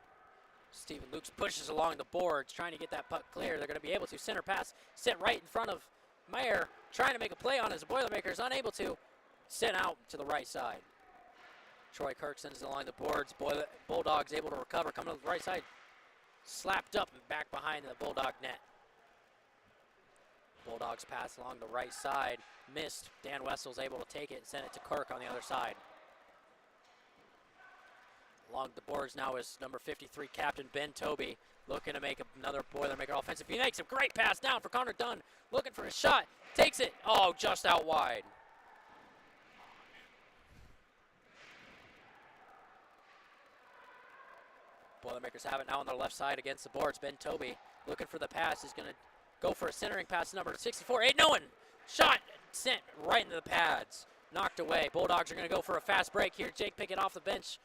Speaker 1: Stephen Lukes pushes along the boards, trying to get that puck clear. They're going to be able to. Center pass set right in front of Mayer, trying to make a play on his Boilermakers, unable to. Sent out to the right side. Troy Kirk sends it along the boards. Bulldogs able to recover, coming to the right side. Slapped up and back behind the Bulldog net. Bulldogs pass along the right side. Missed. Dan Wessel's able to take it and send it to Kirk on the other side. Along the boards now is number 53, Captain Ben Toby, looking to make another Boilermaker offensive. He makes a great pass down for Connor Dunn, looking for a shot. Takes it. Oh, just out wide. Boilermakers have it now on their left side against the boards. Ben Toby looking for the pass. Is going to go for a centering pass, number 64. Aiden Owen, shot sent right into the pads. Knocked away. Bulldogs are going to go for a fast break here. Jake Pickett off the bench.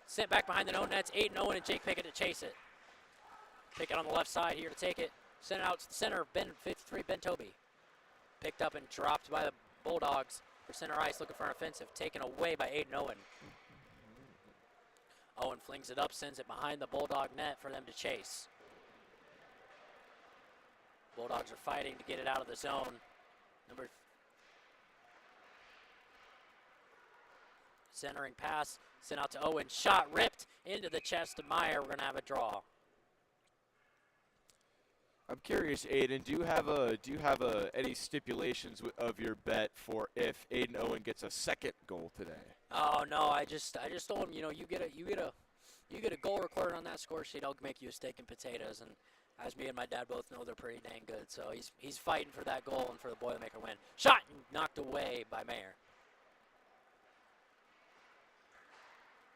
Speaker 1: Sent back behind the own nets. Aiden Owen and Jake Pickett to chase it. Pickett on the left side here to take it. Sent it out to the center. 53, Ben Toby. Picked up and dropped by the Bulldogs for center ice, looking for an offensive. Taken away by Aiden Owen. Owen flings it up, sends it behind the Bulldog net for them to chase. Bulldogs are fighting to get it out of the zone. Centering pass, sent out to Owen. Shot ripped into the chest of Meyer. We're going to have a draw.
Speaker 2: I'm curious, Aiden, do you have any stipulations of your bet for if Aiden Owen gets a second goal today?
Speaker 1: Oh no, I just told him, you get a goal recorded on that score sheet, I'll make you a steak and potatoes. And as me and my dad both know, they're pretty dang good. So he's fighting for that goal and for the Boilermaker win. Shot knocked away by Mayer.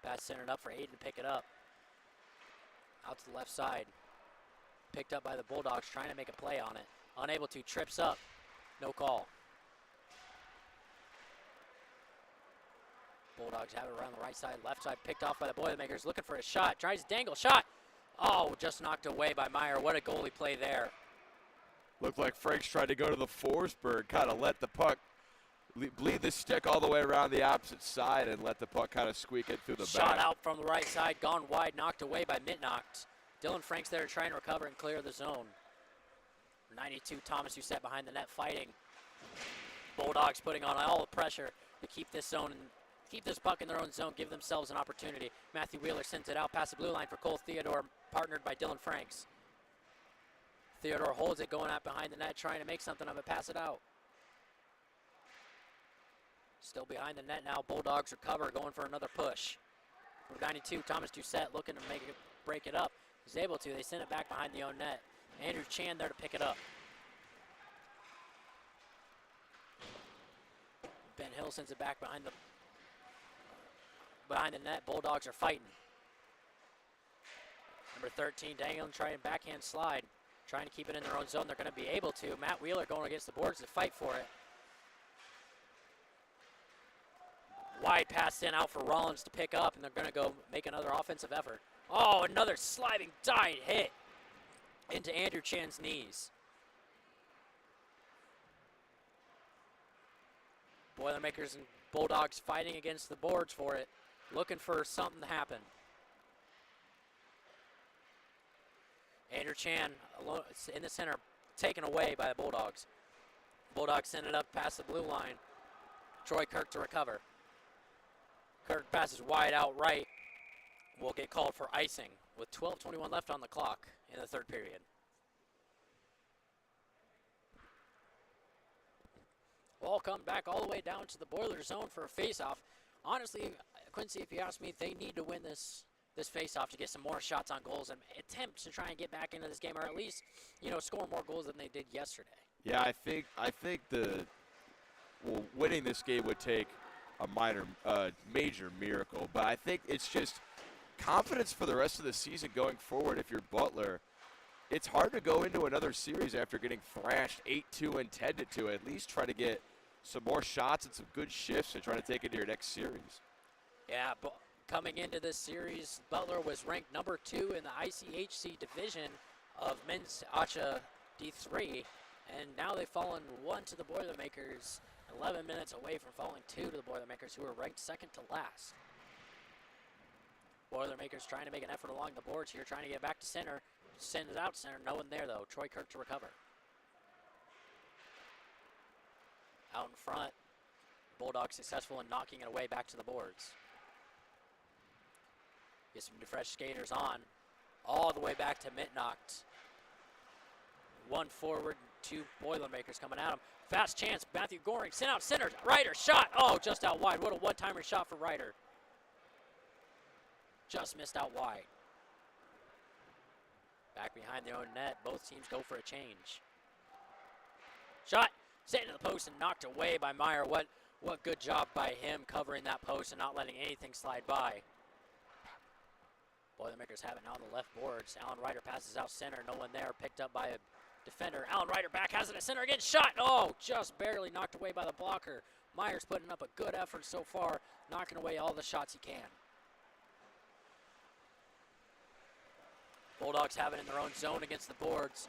Speaker 1: Pass centered up for Aiden to pick it up. Out to the left side. Picked up by the Bulldogs, trying to make a play on it. Unable to, trips up. No call. Bulldogs have it around the right side, left side, picked off by the Boilermakers, looking for a shot, tries to dangle, shot. Oh, just knocked away by Meyer. What a goalie play there.
Speaker 2: Looked like Franks tried to go to the Forsberg, kind of let the puck bleed the stick all the way around the opposite side and let the puck kind of squeak it through the back.
Speaker 1: Shot out from the right side, gone wide, knocked away by Mittnocht. Dylan Franks there trying to recover and clear the zone. 92, Thomas Doucette behind the net fighting. Bulldogs putting on all the pressure to keep this zone and keep this puck in their own zone, give themselves an opportunity. Matthew Wheeler sends it out past the blue line for Cole Theodore. partnered by Dylan Franks. Theodore holds it, going out behind the net, trying to make something of it, pass it out. Still behind the net now, Bulldogs recover, going for another push. From 92, Thomas Doucette looking to break it up. He's able to, they send it back behind the own net. Andrew Chan there to pick it up. Ben Hill sends it back behind the net. Bulldogs are fighting. Number 13, dangling, trying backhand slide. Trying to keep it in their own zone. They're going to be able to. Matt Wheeler going against the boards to fight for it. Wide pass in out for Rollins to pick up, and they're going to go make another offensive effort. Oh, another sliding dive hit into Andrew Chan's knees. Boilermakers and Bulldogs fighting against the boards for it, looking for something to happen. Andrew Chan in the center, taken away by the Bulldogs. Bulldogs send it up past the blue line. Troy Kirk to recover. Kirk passes wide out right. Will get called for icing with 12:21 left on the clock in the third period. Ball come back all the way down to the Boiler zone for a face-off. Honestly, Quincy, if you ask me, they need to win this face-off to get some more shots on goals and attempt to try and get back into this game, or at least, score more goals than they did yesterday.
Speaker 2: Yeah, I think winning this game would take a major miracle, but I think it's just confidence for the rest of the season going forward. If you're Butler, it's hard to go into another series after getting thrashed 8-2 and 10-2. At least try to get some more shots and some good shifts and try to take it to your next series.
Speaker 1: Yeah, but coming into this series, Butler was ranked number 2 in the ICHC division of men's ACHA D3, and now they've fallen 1 to the Boilermakers, 11 minutes away from falling 2 to the Boilermakers, who are ranked second to last. Boilermakers trying to make an effort along the boards here, trying to get back to center. Send it out center, no one there though. Troy Kirk to recover. Out in front, Bulldogs successful in knocking it away back to the boards. Get some fresh skaters on, all the way back to Mitnocht. One forward, 2 Boilermakers coming at him. Fast chance, Matthew Goring, sent out center, Ryder, shot, oh, just out wide. What a one-timer shot for Ryder. Just missed out wide. Back behind their own net, both teams go for a change. Shot, sent into the post and knocked away by Meyer. What good job by him covering that post and not letting anything slide by. Boilermakers have it now on the left boards. Alan Ryder passes out center, no one there, picked up by a defender. Alan Ryder back, has it at center again, shot, oh, just barely knocked away by the blocker. Meyer's putting up a good effort so far, knocking away all the shots he can. Bulldogs have it in their own zone against the boards.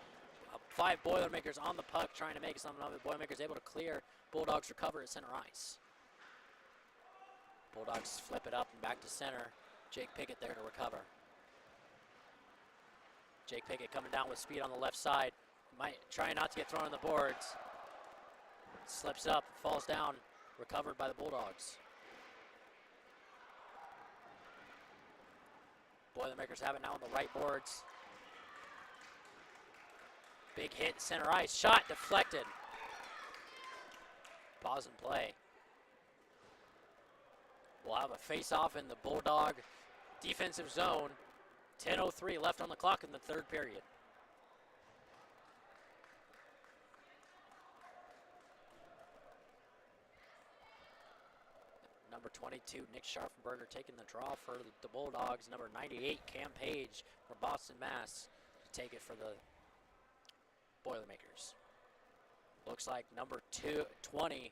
Speaker 1: 5 Boilermakers on the puck trying to make something of it. Boilermakers able to clear. Bulldogs recover at center ice. Bulldogs flip it up and back to center. Jake Pickett there to recover. Jake Pickett coming down with speed on the left side. Might try not to get thrown on the boards. Slips up, falls down, recovered by the Bulldogs. Boilermakers have it now on the right boards. Big hit, center ice, shot deflected. Pause and play. We'll have a face-off in the Bulldog defensive zone. 10:03 left on the clock in the third period. Number 22, Nick Scharfenberger taking the draw for the Bulldogs. Number 98, Cam Page from Boston, Mass. to take it for the Boilermakers. Looks like number 20,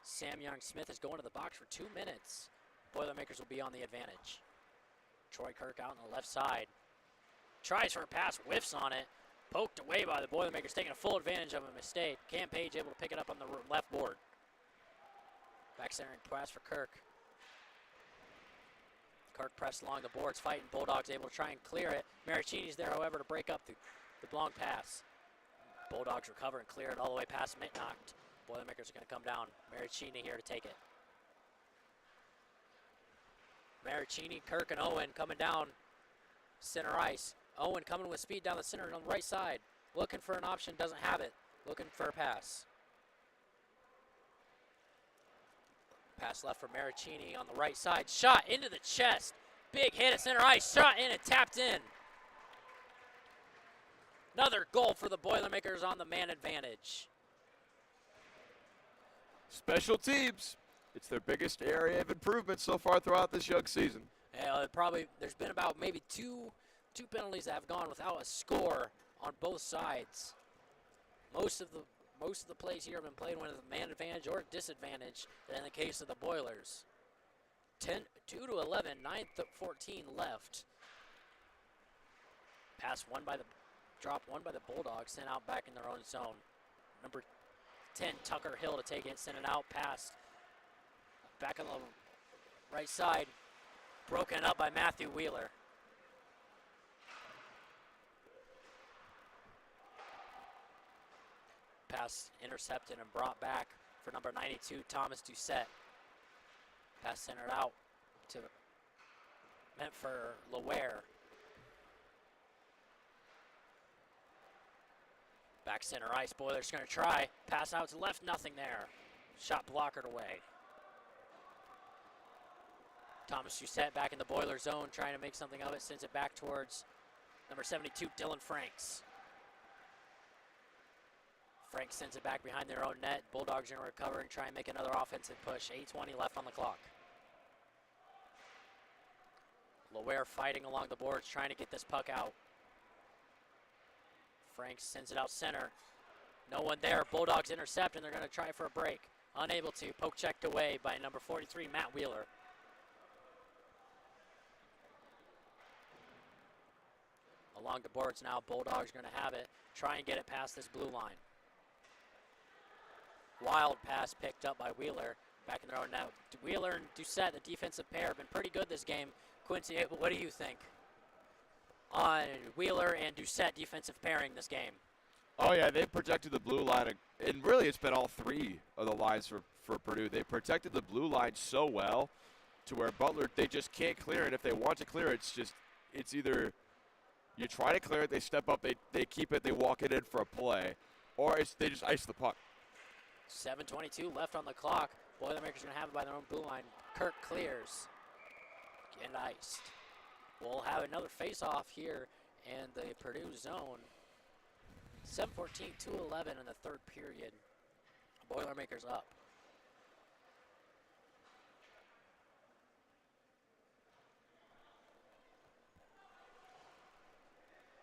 Speaker 1: Sam Young-Smith, is going to the box for 2 minutes. Boilermakers will be on the advantage. Troy Kirk out on the left side. Tries for a pass, whiffs on it. Poked away by the Boilermakers, taking a full advantage of a mistake. Cam Page able to pick it up on the left board. Back center and pass for Kirk. Kirk pressed along the boards, fighting. Bulldogs able to try and clear it. Maricini's there, however, to break up the long pass. Bulldogs recover and clear it all the way past Mitnocht. Boilermakers are going to come down. Maricini here to take it. Maricini, Kirk, and Owen coming down. Center ice. Owen coming with speed down the center on the right side. Looking for an option, doesn't have it. Looking for a pass. Pass left for Maricini on the right side. Shot into the chest. Big hit at center ice. Shot in and tapped in. Another goal for the Boilermakers on the man advantage.
Speaker 2: Special teams. It's their biggest area of improvement so far throughout this young season.
Speaker 1: There's been about maybe two penalties that have gone without a score on both sides. Most of the plays here have been played with a man advantage or disadvantage. In the case of the Boilers, 2-11, 9:14 left. Pass one by the Bulldogs, sent out back in their own zone. Number 10 Tucker Hill to take it, send it out, pass back on the right side, broken up by Matthew Wheeler. Pass intercepted and brought back for number 92, Thomas Doucette. Pass centered out meant for Laware. Back center ice, Boilers gonna try. Pass out to left, nothing there. Shot blockered away. Thomas Doucette back in the Boiler zone, trying to make something of it, sends it back towards number 72, Dylan Franks. Frank sends it back behind their own net. Bulldogs are going to recover and try and make another offensive push. 8:20 left on the clock. Laware fighting along the boards, trying to get this puck out. Frank sends it out center. No one there. Bulldogs intercept, and they're going to try for a break. Unable to. Poke checked away by number 43, Matt Wheeler. Along the boards now, Bulldogs are going to have it. Try and get it past this blue line. Wild pass picked up by Wheeler. Back in their own net. Wheeler and Doucette, the defensive pair, have been pretty good this game. Quincy, what do you think on Wheeler and Doucette defensive pairing this game?
Speaker 2: Oh, yeah, they protected the blue line. And really, it's been all three of the lines for Purdue. They protected the blue line so well to where Butler, they just can't clear it. If they want to clear it, it's either you try to clear it, they step up, they keep it, they walk it in for a play, or they just ice the puck.
Speaker 1: 7:22 left on the clock. Boilermakers going to have it by their own blue line. Kirk clears and iced. We'll have another face-off here in the Purdue zone. 7:14, 2:11 in the third period. Boilermakers up.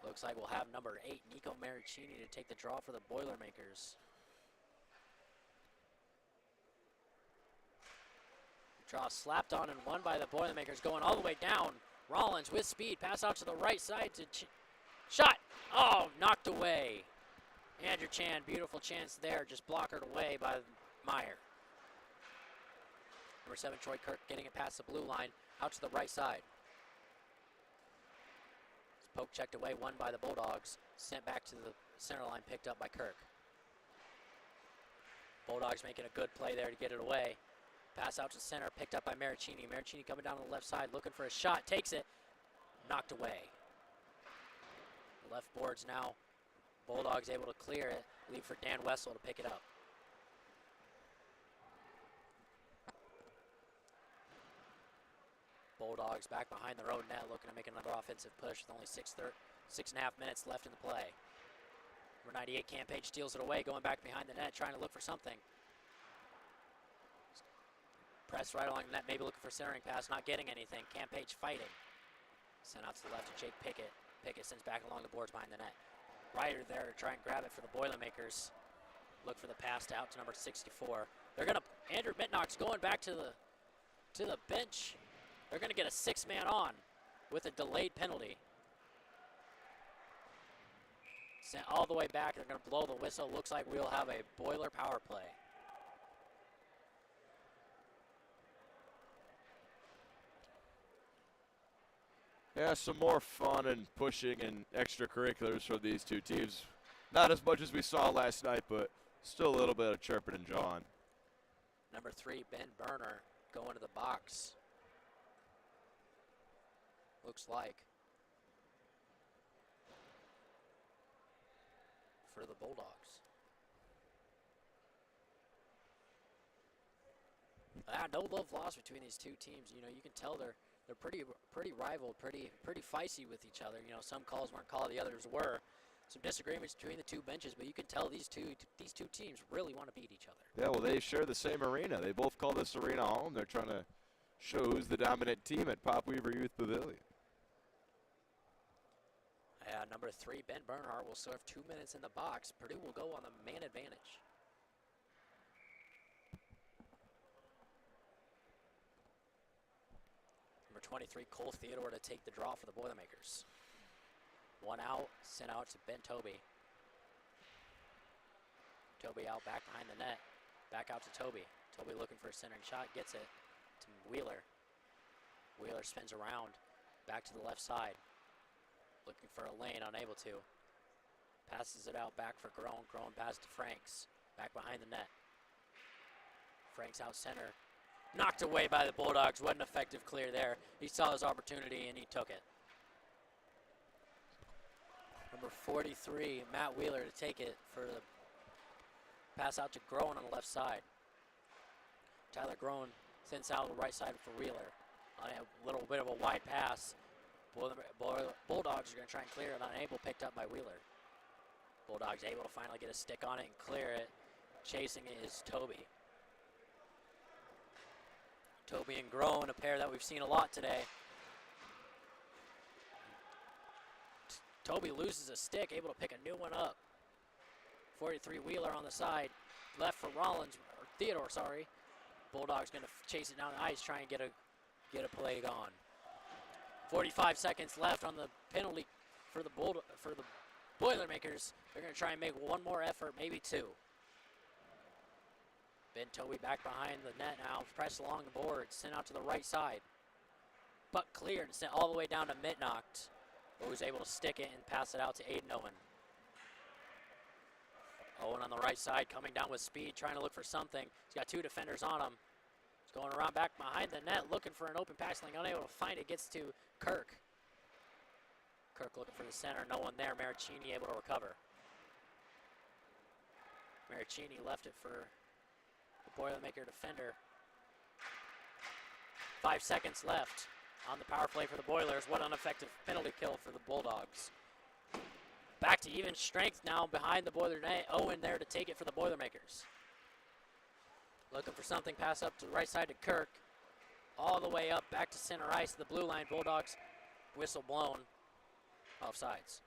Speaker 1: Looks like we'll have number 8, Nico Maricini, to take the draw for the Boilermakers. Draw slapped on and won by the Boilermakers, going all the way down. Rollins with speed, pass out to the right side to shot. Oh, knocked away. Andrew Chan, beautiful chance there, just blockered away by Meyer. Number 7, Troy Kirk, getting it past the blue line, out to the right side. Poke checked away, won by the Bulldogs, sent back to the center line, picked up by Kirk. Bulldogs making a good play there to get it away. Pass out to center, picked up by Maricini. Maricini coming down on the left side, looking for a shot, takes it, knocked away. Left boards now. Bulldogs able to clear it, leave for Dan Wessel to pick it up. Bulldogs back behind their own net, looking to make another offensive push with only 6.5 minutes left in the play. Number 98, Campage steals it away, going back behind the net, trying to look for something. Press right along the net, maybe looking for centering pass, not getting anything. Campage fighting. Sent out to the left to Jake Pickett. Pickett sends back along the boards behind the net. Ryder there to try and grab it for the Boilermakers. Look for the pass out to number 64. They're gonna, Andrew Mitnock's going back to the bench. They're gonna get a 6-man on with a delayed penalty. Sent all the way back, they're gonna blow the whistle. Looks like we'll have a Boiler power play.
Speaker 2: Yeah, some more fun and pushing and extracurriculars from these two teams. Not as much as we saw last night, but still a little bit of chirping and jawing.
Speaker 1: Number 3, Ben Berner, going to the box. Looks like. for the Bulldogs. No love lost between these two teams. You know, you can tell they're pretty rival, pretty feisty with each other. You know, some calls weren't called, the others were. Some disagreements between the two benches, but you can tell these two teams really want to beat each other.
Speaker 2: Yeah, well, they share the same arena. They both call this arena home. They're trying to show who's the dominant team at Pop Weaver Youth Pavilion.
Speaker 1: Number 3, Ben Bernhardt, will serve 2 minutes in the box. Purdue will go on the man advantage. Number 23, Cole Theodore to take the draw for the Boilermakers. 1 out, sent out to Ben Toby. Toby out back behind the net. Back out to Toby. Toby looking for a centering shot, gets it to Wheeler. Wheeler spins around, back to the left side. Looking for a lane, unable to. Passes it out back for Groen. Groen pass to Franks. Back behind the net. Franks out center. Knocked away by the Bulldogs. What an effective clear there. He saw his opportunity and he took it. Number 43, Matt Wheeler to take it for the pass out to Groen on the left side. Tyler Groen sends out the right side for Wheeler. On a little bit of a wide pass. Bulldogs are going to try and clear it, unable, picked up by Wheeler. Bulldogs able to finally get a stick on it and clear it. Chasing it is Toby. Toby and Groen, a pair that we've seen a lot today. Toby loses a stick, able to pick a new one up. 43 Wheeler on the side, left for Rollins, or Theodore, sorry. Bulldogs going to chase it down the ice, try and get a play on. 45 seconds left on the penalty for the Boilermakers. They're going to try and make one more effort, maybe 2. Ben Toby back behind the net now, pressed along the board, sent out to the right side. Puck cleared and sent all the way down to Mitnocht, who was able to stick it and pass it out to Aiden Owen. Owen on the right side, coming down with speed, trying to look for something. He's got 2 defenders on him. He's going around back behind the net, looking for an open pass lane, unable to find it, gets to Kirk. Kirk looking for the center, no one there. Maricini able to recover. Maricini left it for the Boilermaker defender. 5 seconds left on the power play for the Boilers. What an effective penalty kill for the Bulldogs. Back to even strength now behind the Boiler net. Owen there to take it for the Boilermakers. Looking for something, pass up to the right side to Kirk. All the way up, back to center ice, the blue line. Bulldogs, whistle blown, offsides.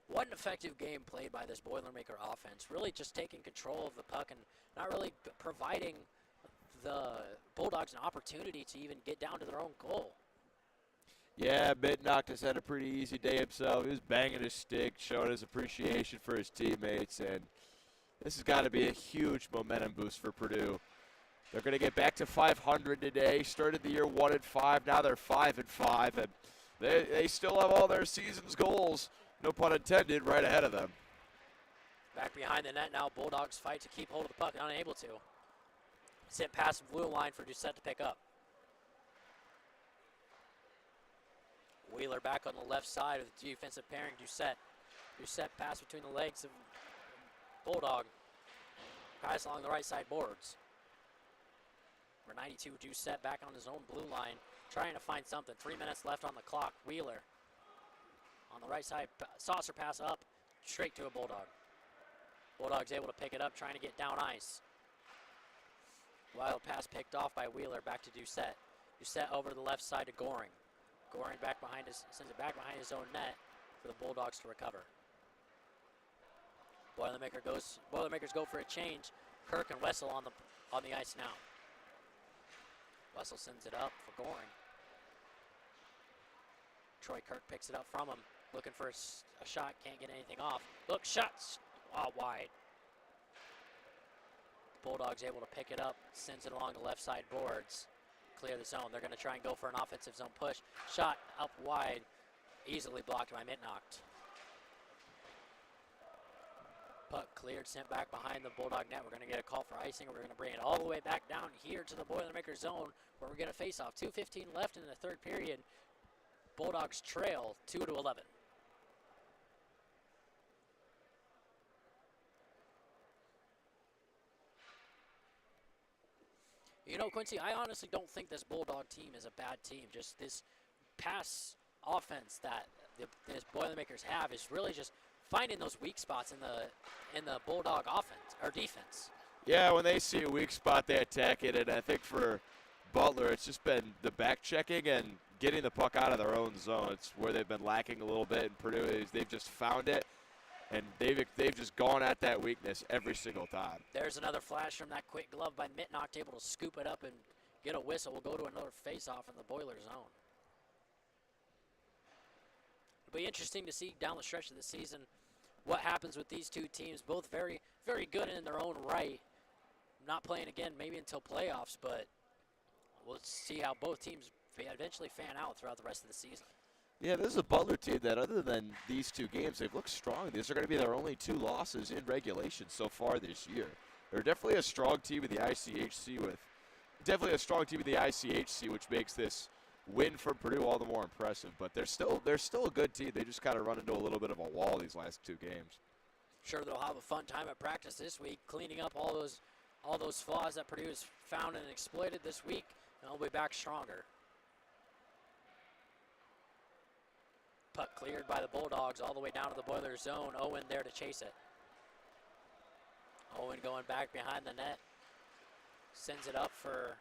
Speaker 1: What an effective game played by this Boilermaker offense. Really just taking control of the puck and not really providing the Bulldogs an opportunity to even get down to their own goal.
Speaker 2: Yeah, Mitnocht has had a pretty easy day himself. He was banging his stick, showing his appreciation for his teammates, and this has got to be a huge momentum boost for Purdue. They're going to get back to 500 today. Started the year 1-5. Now they're 5-5, and they still have all their season's goals, no pun intended, right ahead of them.
Speaker 1: Back behind the net now. Bulldogs fight to keep hold of the puck, unable to. Sent past the blue line for Doucette to pick up. Wheeler back on the left side of the defensive pairing. Doucette pass between the legs of Bulldog. Pass along the right side boards. Number 92, Doucette back on his own blue line, trying to find something. 3 minutes left on the clock. Wheeler on the right side, saucer pass up, straight to a Bulldog. Bulldog's able to pick it up, trying to get down ice. Wild pass picked off by Wheeler, back to Doucette. Doucette over to the left side to Goring. Goring back behind sends it back behind his own net for the Bulldogs to recover. Boilermakers go for a change. Kirk and Wessel on the ice now. Wessel sends it up for Goring. Troy Kirk picks it up from him, looking for a shot, can't get anything off. Look, shots wide. Bulldogs able to pick it up, sends it along the left side boards. Clear the zone. They're going to try and go for an offensive zone push. Shot up wide, easily blocked by Mitnocht. Puck cleared, sent back behind the Bulldog net. We're going to get a call for icing. We're going to bring it all the way back down here to the Boilermaker zone where we're going to face off. 2:15 left in the third period. Bulldogs trail 2-11. You know, Quincy, I honestly don't think this Bulldog team is a bad team. Just this pass offense that this Boilermakers have is really just finding those weak spots in the Bulldog offense or defense.
Speaker 2: Yeah, when they see a weak spot, they attack it, and I think for Butler, it's just been the back checking and getting the puck out of their own zone. It's where they've been lacking a little bit, and Purdue they've just found it, and they've just gone at that weakness every single time.
Speaker 1: There's another flash from that quick glove by Mitnock, able to scoop it up and get a whistle. We'll go to another face-off in the Boiler zone. It'll be interesting to see down the stretch of the season what happens with these two teams, both very, very good in their own right. Not playing again maybe until playoffs, but we'll see how both teams eventually fan out throughout the rest of the season.
Speaker 2: Yeah, this is a Butler team that other than these two games, they've looked strong. These are going to be their only 2 losses in regulation so far this year. They're definitely a strong team in the ICHC which makes this win from Purdue all the more impressive. But they're still a good team. They just kind of run into a little bit of a wall these last 2 games.
Speaker 1: Sure, they'll have a fun time at practice this week, cleaning up all those flaws that Purdue has found and exploited this week, and they'll be back stronger. Puck cleared by the Bulldogs all the way down to the Boiler zone. Owen there to chase it. Owen going back behind the net. Sends it up for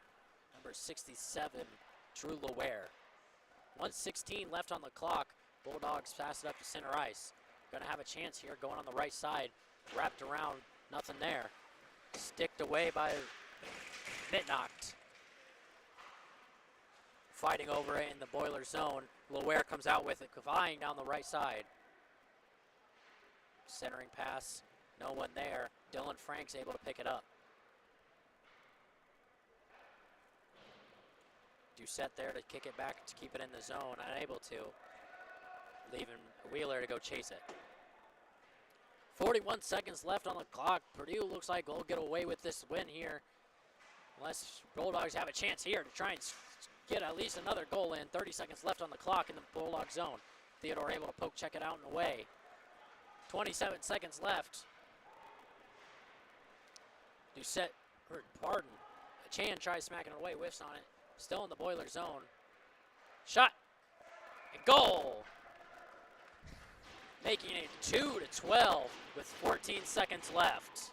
Speaker 1: number 67, Drew Laware. 1:16 left on the clock. Bulldogs pass it up to center ice. Going to have a chance here going on the right side. Wrapped around, nothing there. Sticked away by Mitnock. Fighting over it in the Boiler zone. Laware comes out with it, flying down the right side. Centering pass, no one there. Dylan Frank's able to pick it up. Doucette there to kick it back to keep it in the zone, unable to. Leaving Wheeler to go chase it. 41 seconds left on the clock. Purdue looks like they'll get away with this win here. Unless Bulldogs have a chance here to try and get at least another goal in. 30 seconds left on the clock in the Bulldog zone. Theodore able to poke check it out and away. 27 seconds left. Chan tries smacking it away, whiffs on it. Still in the Boiler zone. Shot. And goal. Making it 2-12 with 14 seconds left.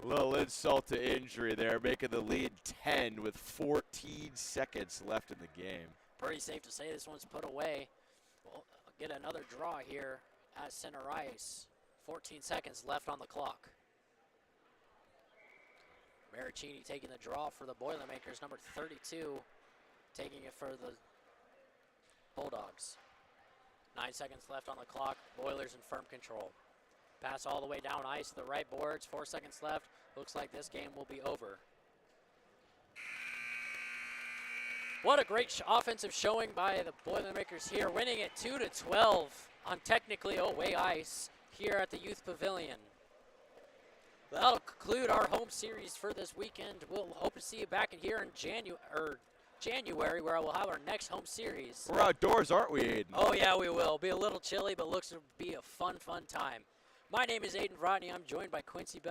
Speaker 2: A little insult to injury there, making the lead 10 with 14 seconds left in the game.
Speaker 1: Pretty safe to say this one's put away. We'll get another draw here at center ice. 14 seconds left on the clock. Maricini taking the draw for the Boilermakers, number 32 taking it for the Bulldogs. 9 seconds left on the clock. Boilers in firm control. Pass all the way down ice to the right boards. 4 seconds left. Looks like this game will be over. What a great offensive showing by the Boilermakers here, winning it 2-12 on technically away ice here at the Youth Pavilion. That'll conclude our home series for this weekend. We'll hope to see you back in here in January, where we'll have our next home series.
Speaker 2: We're outdoors, aren't we, Aiden?
Speaker 1: Oh, yeah, we will. Be a little chilly, but looks to be a fun time. My name is Aiden Rodney. I'm joined by Quincy Bell.